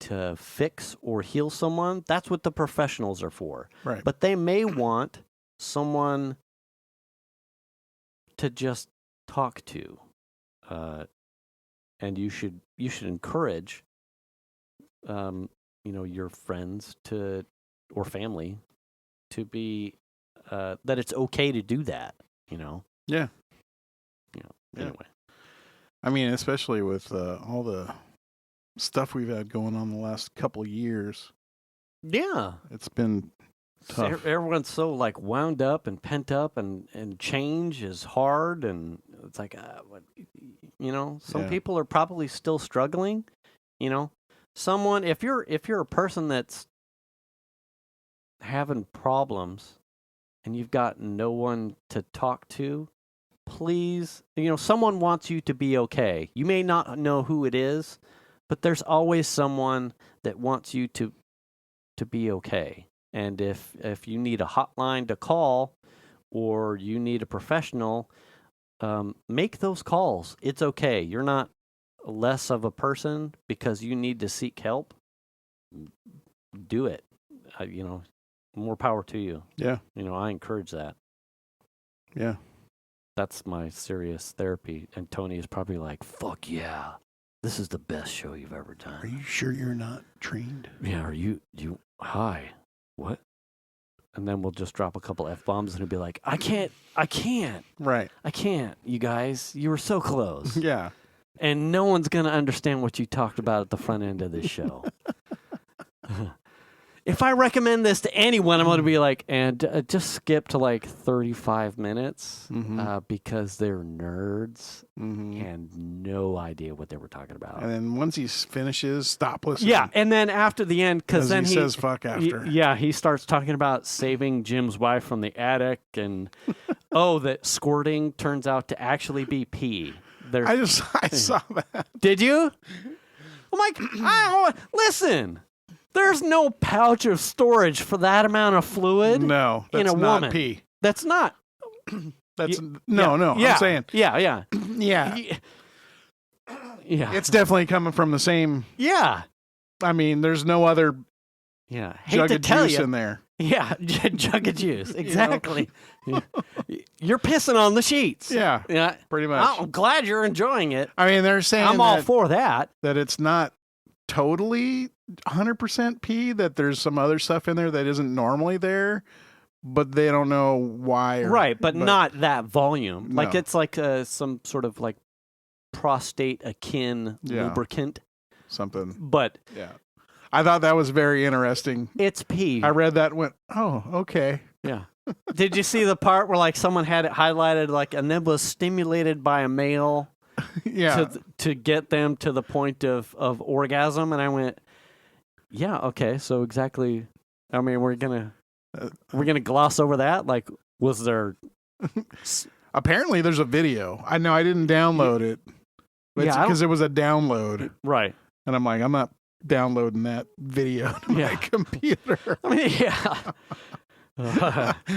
to fix or heal someone. That's what the professionals are for. Right. But they may want someone to just talk to. And you should encourage your friends or family to be that it's okay to do that, Yeah. Anyway. I mean, especially with all the stuff we've had going on the last couple of years. Yeah. It's been tough. Everyone's so like wound up and pent up, and change is hard, and it's like, some people are probably still struggling. Someone, if you're a person that's having problems and you've got no one to talk to, please, someone wants you to be okay. You may not know who it is, but there's always someone that wants you to be okay. And if you need a hotline to call or you need a professional, make those calls. It's okay. You're not less of a person because you need to seek help. Do it. More power to you. Yeah. I encourage that. Yeah. That's my serious therapy. And Tony is probably like, fuck yeah. This is the best show you've ever done. Are you sure you're not trained? Yeah, are you hi. What? And then we'll just drop a couple F-bombs and he'll be like, I can't. Right. I can't, you guys. You were so close. Yeah. And no one's going to understand what you talked about at the front end of this show. If I recommend this to anyone, I'm going to be like, and just skip to like 35 minutes because they're nerds and no idea what they were talking about. And then once he finishes, stop listening. Yeah, and then after the end, because then he says fuck after. He starts talking about saving Jim's wife from the attic, and that squirting turns out to actually be pee. I saw that. Did you? I'm like, listen. There's no pouch of storage for that amount of fluid. No, that's in a not woman. pee. That's not. That's no. Yeah, I'm saying. Yeah. It's definitely coming from the same. Yeah. I mean, there's no other. Yeah. Jug of juice in there. Yeah, jug of juice. Exactly. You're pissing on the sheets. Yeah. Yeah. Pretty much. I'm glad you're enjoying it. I mean, they're saying I'm all for that. That it's not totally 100% pee, that there's some other stuff in there that isn't normally there, but they don't know why. Right, but not that volume. No. Like it's like some sort of like prostate akin lubricant. Something. But yeah. I thought that was very interesting. It's pee. I read that and went, oh, okay. Yeah. Did you see the part where like someone had it highlighted like, and then was stimulated by a male to get them to the point of orgasm? And I went, yeah, okay. So exactly. I mean, we're gonna gloss over that. Like, was there? Apparently, there's a video. I know I didn't download it, because it was a download, right? And I'm like, I'm not downloading that video to my computer. I mean, yeah.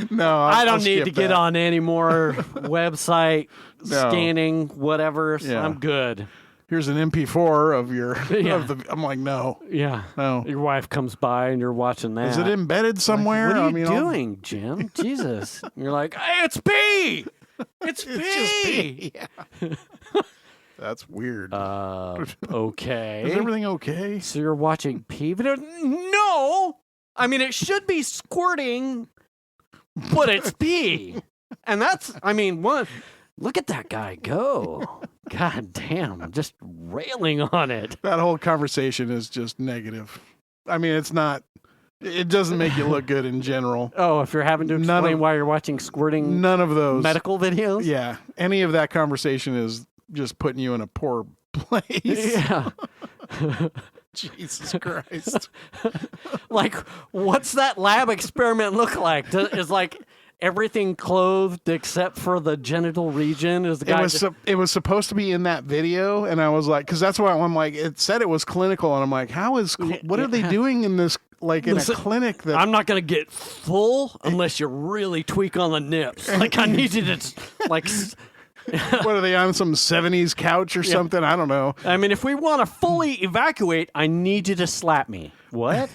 No, I don't need to get on any more website scanning, whatever. So I'm good. Here's an MP4 of your. I'm like, no. Yeah. No. Your wife comes by and you're watching that. Is it embedded somewhere? Like, what are you doing, Jim? Jesus. And you're like, hey, it's pee. It's pee. Just pee. Yeah. That's weird. Okay. Is everything okay? So you're watching pee videos? No. I mean, it should be squirting, but it's pee. And that's, I mean, look at that guy go. God damn, I'm just railing on it. That whole conversation is just negative. I mean, it doesn't make you look good in general. Oh, if you're having to explain why you're watching squirting none of those medical videos? Yeah. Any of that conversation is just putting you in a poor place. Yeah. Jesus Christ. Like, what's that lab experiment look like? Is like everything clothed except for the genital region? Is the guy it was supposed to be in that video, and I was like, because that's why I'm like, it said it was clinical, and I'm like, what are they doing in this, like in a clinic? That I'm not gonna get full unless you really tweak on the nips. Like, I need you to like What are they on, some 70s couch or something? I don't know. I mean, if we want to fully evacuate, I need you to slap me. What?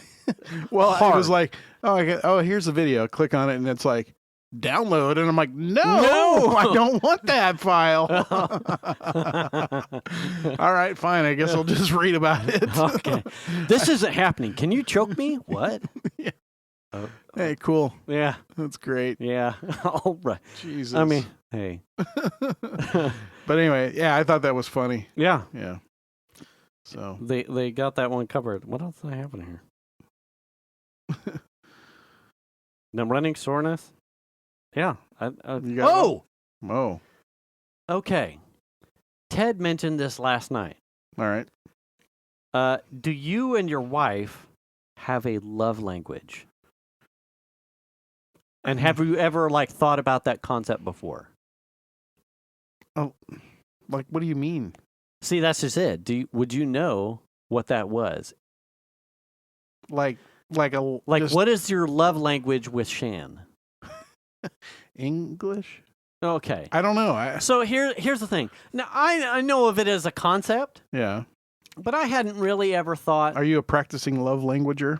Well, I was like, here's the video. Click on it, and it's like, download. And I'm like, no, I don't want that file. All right, fine. I guess I'll just read about it. Okay. This isn't happening. Can you choke me? What? Yeah. Hey, cool. Yeah. That's great. Yeah. All right. Jesus. I mean, hey. But anyway, yeah, I thought that was funny. Yeah. Yeah. So they got that one covered. What else do I have in here? The running soreness. Yeah. Oh. Okay. Ted mentioned this last night. All right. Do you and your wife have a love language? And have you ever thought about that concept before? Oh, what do you mean? See, that's just it. Would you know what that was? What is your love language with Shan? English? Okay. I don't know. So here's the thing. Now, I know of it as a concept. Yeah. But I hadn't really ever thought. Are you a practicing love languager?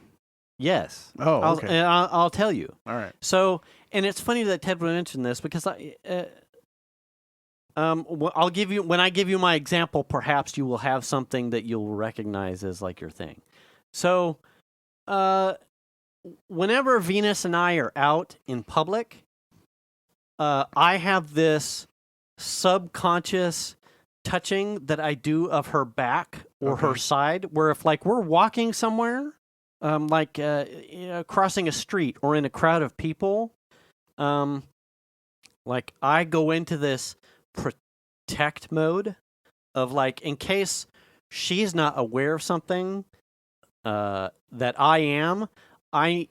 Yes. Oh, okay. I'll tell you. All right. So, and it's funny that Ted would mention this because I'll give you, when I give you my example, perhaps you will have something that you'll recognize as your thing. So, whenever Venus and I are out in public, I have this subconscious touching that I do of her back or her side, where if we're walking somewhere, crossing a street or in a crowd of people, I go into this protect mode of in case she's not aware of something that I am, I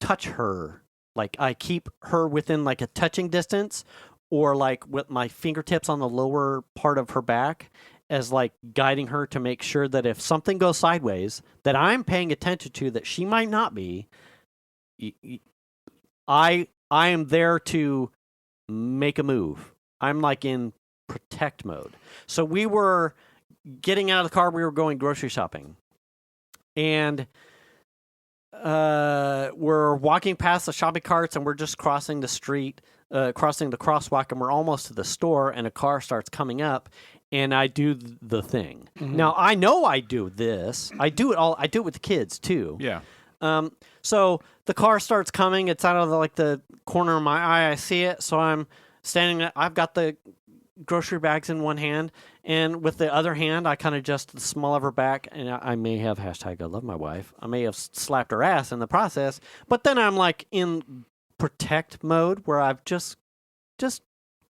touch her. I keep her within a touching distance, or with my fingertips on the lower part of her back as guiding her to make sure that if something goes sideways that I'm paying attention to that she might not be, I am there to make a move. I'm in protect mode. So we were getting out of the car, we were going grocery shopping. And we're walking past the shopping carts and we're just crossing the street, crossing the crosswalk, and we're almost to the store, and a car starts coming up, and I do the thing. Mm-hmm. Now, I know I do this. I do it with the kids too. Yeah. So the car starts coming. It's out of the corner of my eye. I see it. So I'm standing there. I've got the grocery bags in one hand, and with the other hand, I kind of adjust the small of her back, and I may have hashtag I love my wife. I may have slapped her ass in the process, but then I'm in protect mode where I've just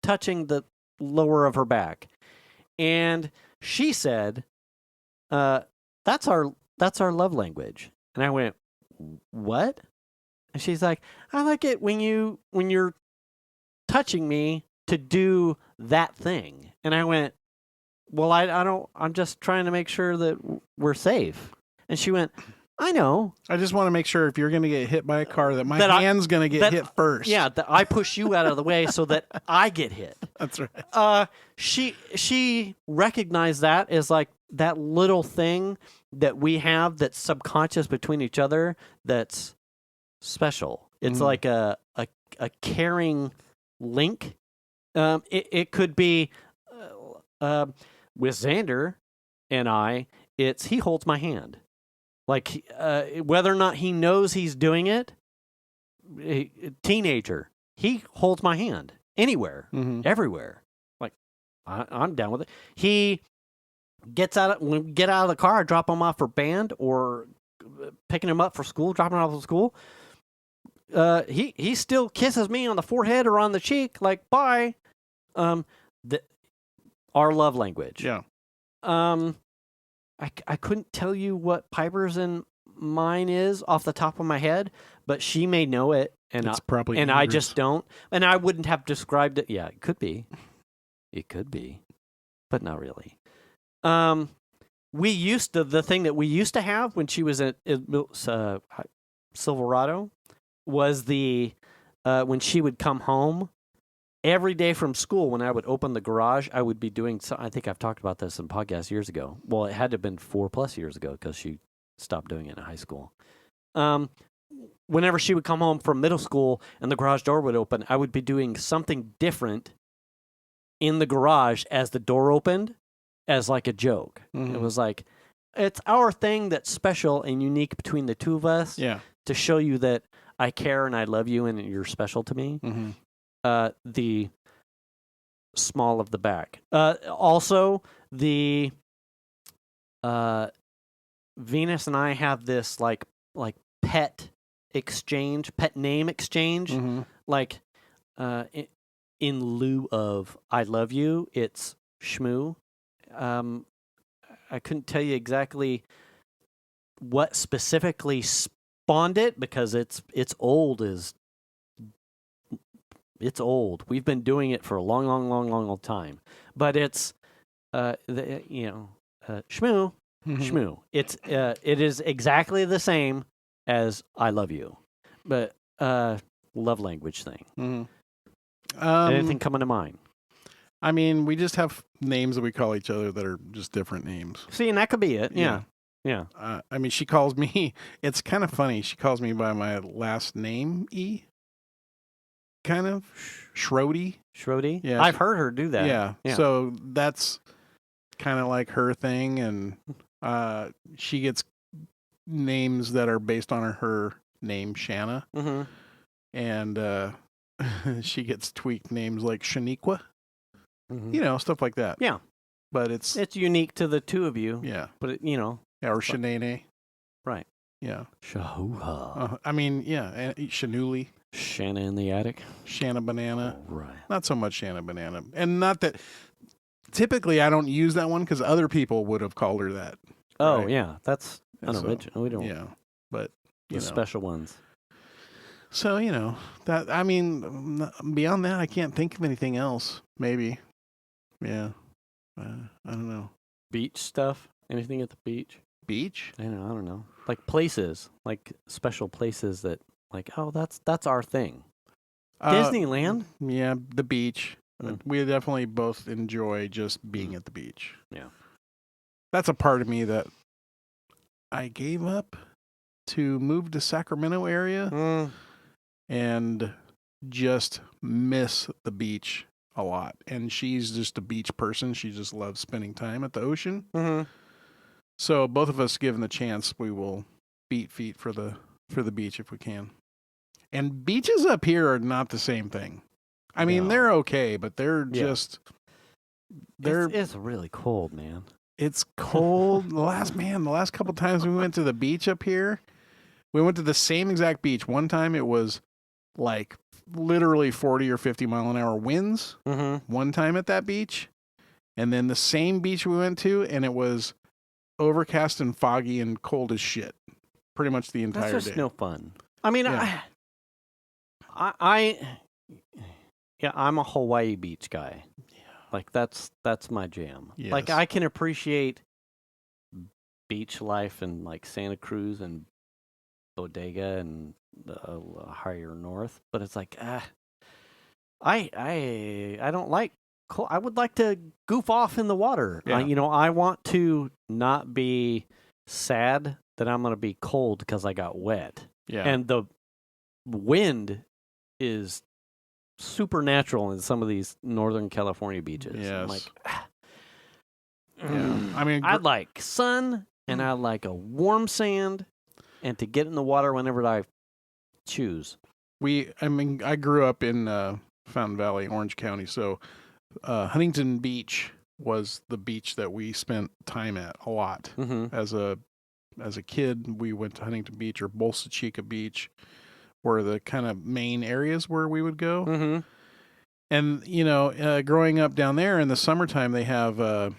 touching the lower of her back. And she said, that's our love language. And I went, what? And she's like, I like it when you're touching me to do that thing. And I went, well, I'm just trying to make sure that we're safe. And she went, I know. I just want to make sure if you're going to get hit by a car that hand's going to get hit first. Yeah, that I push you out of the way so that I get hit. That's right. She recognized that as that little thing that we have that's subconscious between each other that's special. It's like a caring link. It could be with Xander and I, he holds my hand. Whether or not he knows he's doing it, teenager, he holds my hand anywhere, everywhere. I'm down with it. He gets when we get out of the car, I drop him off for band or picking him up for school, dropping him off for school. He still kisses me on the forehead or on the cheek, bye. Our love language. Yeah. I couldn't tell you what Piper's and mine is off the top of my head, but she may know it, and I just don't, and I wouldn't have described it. Yeah, it could be, but not really. The thing that we used to have when she was at Silverado was when she would come home every day from school, when I would open the garage, I would be doing. I think I've talked about this in podcasts years ago. Well, it had to have been 4+ years ago because she stopped doing it in high school. Whenever she would come home from middle school and the garage door would open, I would be doing something different in the garage as the door opened, as like a joke. Mm-hmm. It was like, it's our thing that's special and unique between the two of us. Yeah. To show you that I care and I love you and you're special to me. Mm-hmm. The small of the back. Also, the Venus and I have this like pet name exchange. Mm-hmm. Like in lieu of I love you, it's Shmoo. I couldn't tell you exactly what specifically spawned it because it's old. It's old. We've been doing it for a long time. But it's Shmoo. Mm-hmm. Shmoo. It is exactly the same as I love you, but love language thing. Mm-hmm. Anything coming to mind? I mean, we just have names that we call each other that are just different names. See, and that could be it. Yeah. I mean, she calls me. It's kind of funny. She calls me by my last name, E. Kind of Schrody. Schrody? Yeah, I've heard her do that. Yeah. So that's kind of like her thing, and she gets names that are based on her name, Shanna, Mm-hmm. and she gets tweaked names like Shaniqua. Mm-hmm. You know, stuff like that. Yeah. But it's unique to the two of you. yeah. But it, Yeah, or Shanae. right. Yeah. Shahuha. I mean, yeah, and Shanuli. Shanna in the attic. Shanna Banana. All right. Not so much Shanna Banana. And not that typically I don't use that one because other people would have called her that. Oh, right? yeah. That's And unoriginal. We don't. Yeah. But, The you know. special ones. So, you know, that, I mean, beyond that, I can't think of anything else. Maybe. Yeah. I don't know. Beach stuff? Anything at the beach? Beach? I don't know. Like places. Like special places that, like, oh, that's our thing. Disneyland? Yeah, the beach. Mm. We definitely both enjoy just being at the beach. Yeah. That's a part of me that I gave up to move to Sacramento area and just miss the beach a lot. And she's just a beach person. She just loves spending time at the ocean. Mm-hmm. So both of us, given the chance, we will beat feet for the beach if we can. And beaches up here are not the same thing. I mean, No. they're okay, but they're just It's really cold, man. It's cold. The last couple times we went to the beach up here, we went to the same exact beach. One time it was like literally 40 or 50 mile an hour winds. Mm-hmm. One time at that beach. And then the same beach we went to, and it was overcast and foggy and cold as shit. Pretty much the entire That's just day. no fun. I mean, Yeah. I'm a Hawaii beach guy. Like that's my jam. Yes. Like I can appreciate beach life in like Santa Cruz and Bodega and the higher north, but it's like I don't like cold. I would like to goof off in the water. Yeah. I want to not be sad that I'm going to be cold because I got wet. Yeah. And the wind is supernatural in some of these Northern California beaches. Yes. I'm like, yeah. I mean, I'd like sun and I'd like a warm sand and to get in the water whenever I choose. I grew up in Fountain Valley, Orange County, so Huntington Beach was the beach that we spent time at a lot. Mm-hmm. As a kid, we went to Huntington Beach or Bolsa Chica Beach, were the kind of main areas where we would go. Mm-hmm. And growing up down there in the summertime, they have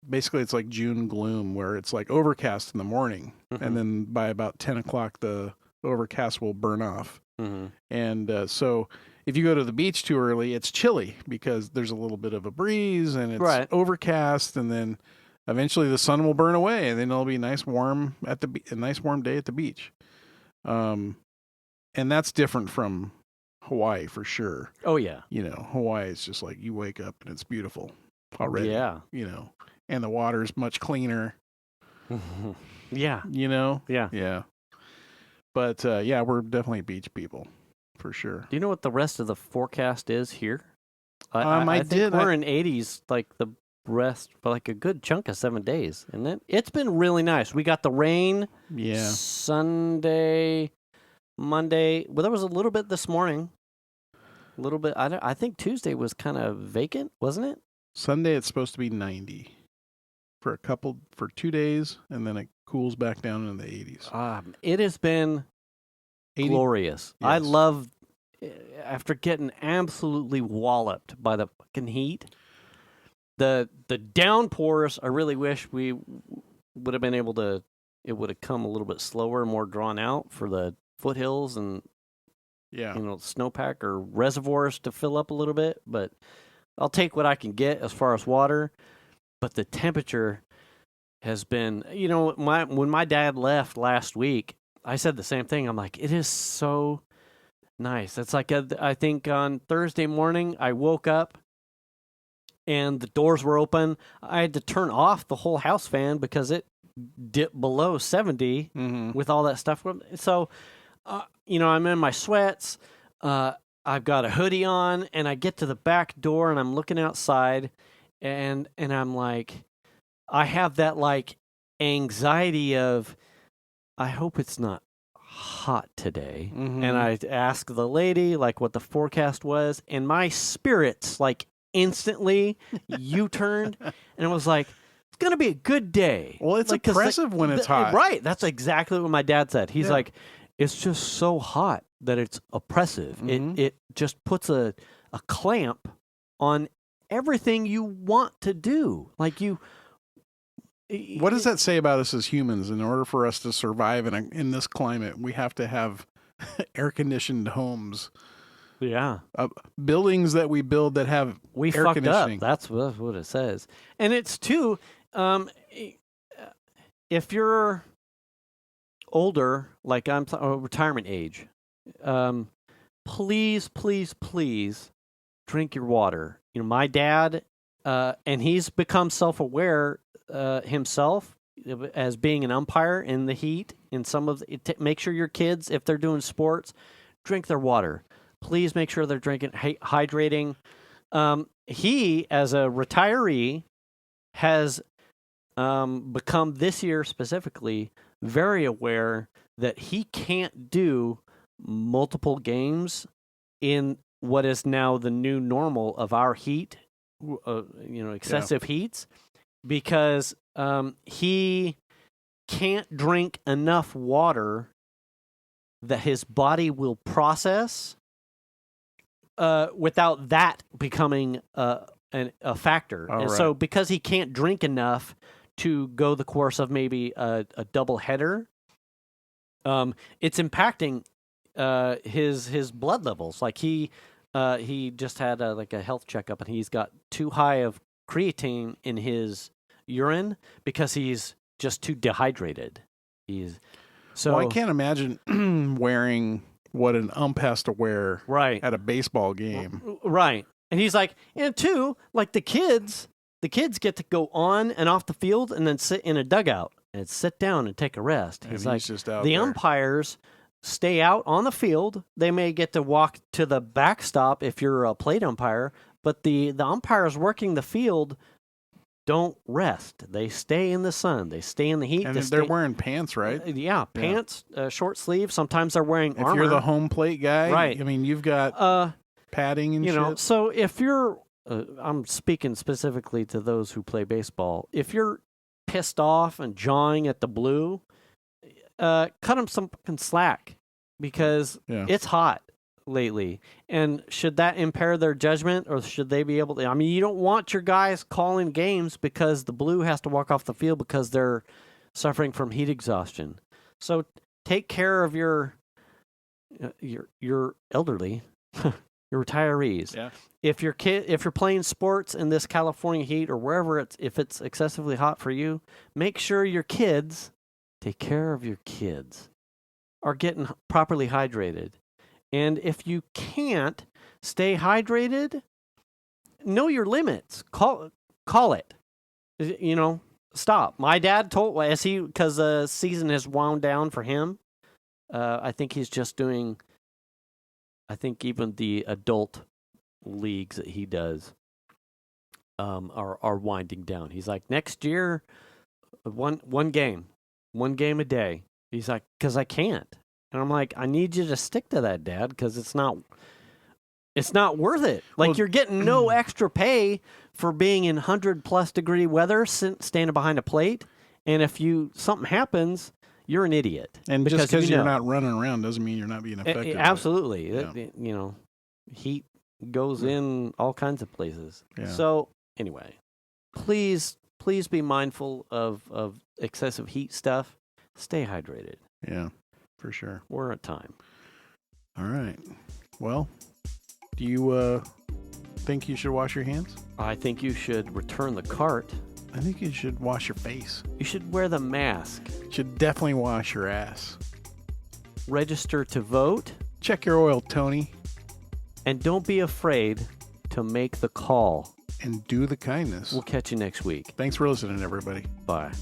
basically it's like June gloom, where it's like overcast in the morning, Mm-hmm. and then by about 10 o'clock, the overcast will burn off. Mm-hmm. And so if you go to the beach too early, it's chilly because there's a little bit of a breeze and it's Right. overcast, and then eventually the sun will burn away, and then it'll be a nice warm day at the beach. And that's different from Hawaii for sure. Oh yeah. Hawaii is just like you wake up and it's beautiful already. Yeah. And the water's much cleaner. Yeah. Yeah. Yeah. But we're definitely beach people for sure. Do you know what the rest of the forecast is here? I think did. we're in 80s like the rest for like a good chunk of 7 days, and it's been really nice. We got the rain. Yeah. Sunday, Monday. Well, there was a little bit this morning. A little bit. I think Tuesday was kind of vacant, wasn't it? Sunday it's supposed to be 90 for 2 days, and then it cools back down in the 80s. It has been 80? glorious. Yes. I love after getting absolutely walloped by the fucking heat. The downpours, I really wish we would have been able to, it would have come a little bit slower, more drawn out for the foothills and, snowpack or reservoirs to fill up a little bit. But I'll take what I can get as far as water. But the temperature has been, when my dad left last week, I said the same thing. I'm like, it is so nice. It's like, I think on Thursday morning, I woke up and the doors were open. I had to turn off the whole house fan because it dipped below 70 with all that stuff. So, I'm in my sweats. I've got a hoodie on, and I get to the back door, and I'm looking outside, and I'm like, I have that like anxiety of, I hope it's not hot today. And I asked the lady like what the forecast was, and my spirits like instantly U-turned, and it was like, it's gonna be a good day. Well, it's oppressive when it's hot, right? That's exactly what my dad said. He's like, it's just so hot that it's oppressive. It just puts a clamp on everything you want to do. Like what does that say about us as humans? In order for us to survive in this climate, we have to have air conditioned homes. Yeah. Buildings that we build that have we air fucked conditioning. Up. That's what it says. And it's too, if you're older, like I'm retirement age, please, please, please drink your water. My dad, and he's become self-aware himself as being an umpire in the heat. In some of make sure your kids, if they're doing sports, drink their water. Please make sure they're drinking, hydrating. He, as a retiree, has become this year specifically very aware that he can't do multiple games in what is now the new normal of our heat, excessive heats, because he can't drink enough water that his body will process without that becoming a factor. And so because he can't drink enough to go the course of maybe a double header, it's impacting his blood levels. Like he just had a health checkup, and he's got too high of creatine in his urine because he's just too dehydrated. I can't imagine wearing what an ump has to wear at a baseball game. Right. And he's like, and two, like the kids get to go on and off the field and then sit in a dugout and sit down and take a rest. He's like, just out the there. Umpires stay out on the field. They may get to walk to the backstop if you're a plate umpire, but the umpires working the field don't rest. They stay in the sun. They stay in the heat. And they're wearing pants, right? Yeah, pants, short sleeve. Sometimes they're wearing armor. If you're the home plate guy, right? I mean, you've got padding and shit. So if you're, I'm speaking specifically to those who play baseball. If you're pissed off and jawing at the blue, cut them some fucking slack because it's hot lately. And should that impair their judgment, or should they be able to? I mean, you don't want your guys calling games because the blue has to walk off the field because they're suffering from heat exhaustion. So take care of your elderly, your retirees. Yeah. If you're playing sports in this California heat or wherever if it's excessively hot for you, make sure your kids, take care of your kids, are getting properly hydrated. And if you can't stay hydrated, know your limits. Call it. Stop. My dad told, because the season has wound down for him, I think he's just doing, even the adult leagues that he does are winding down. He's like, next year, one game a day. He's like, because I can't. And I'm like, I need you to stick to that, Dad, because it's not worth it. Like, you're getting no extra pay for being in 100+ degree weather, standing behind a plate. And if something happens, you're an idiot. And just because you're not running around doesn't mean you're not being effective. Absolutely. Yeah. Heat goes in all kinds of places. Yeah. So anyway, please be mindful of excessive heat stuff. Stay hydrated. Yeah, for sure. We're at time. All right. Well, do you think you should wash your hands? I think you should return the cart. I think you should wash your face. You should wear the mask. You should definitely wash your ass. Register to vote. Check your oil, Tony. And don't be afraid to make the call. And do the kindness. We'll catch you next week. Thanks for listening, everybody. Bye.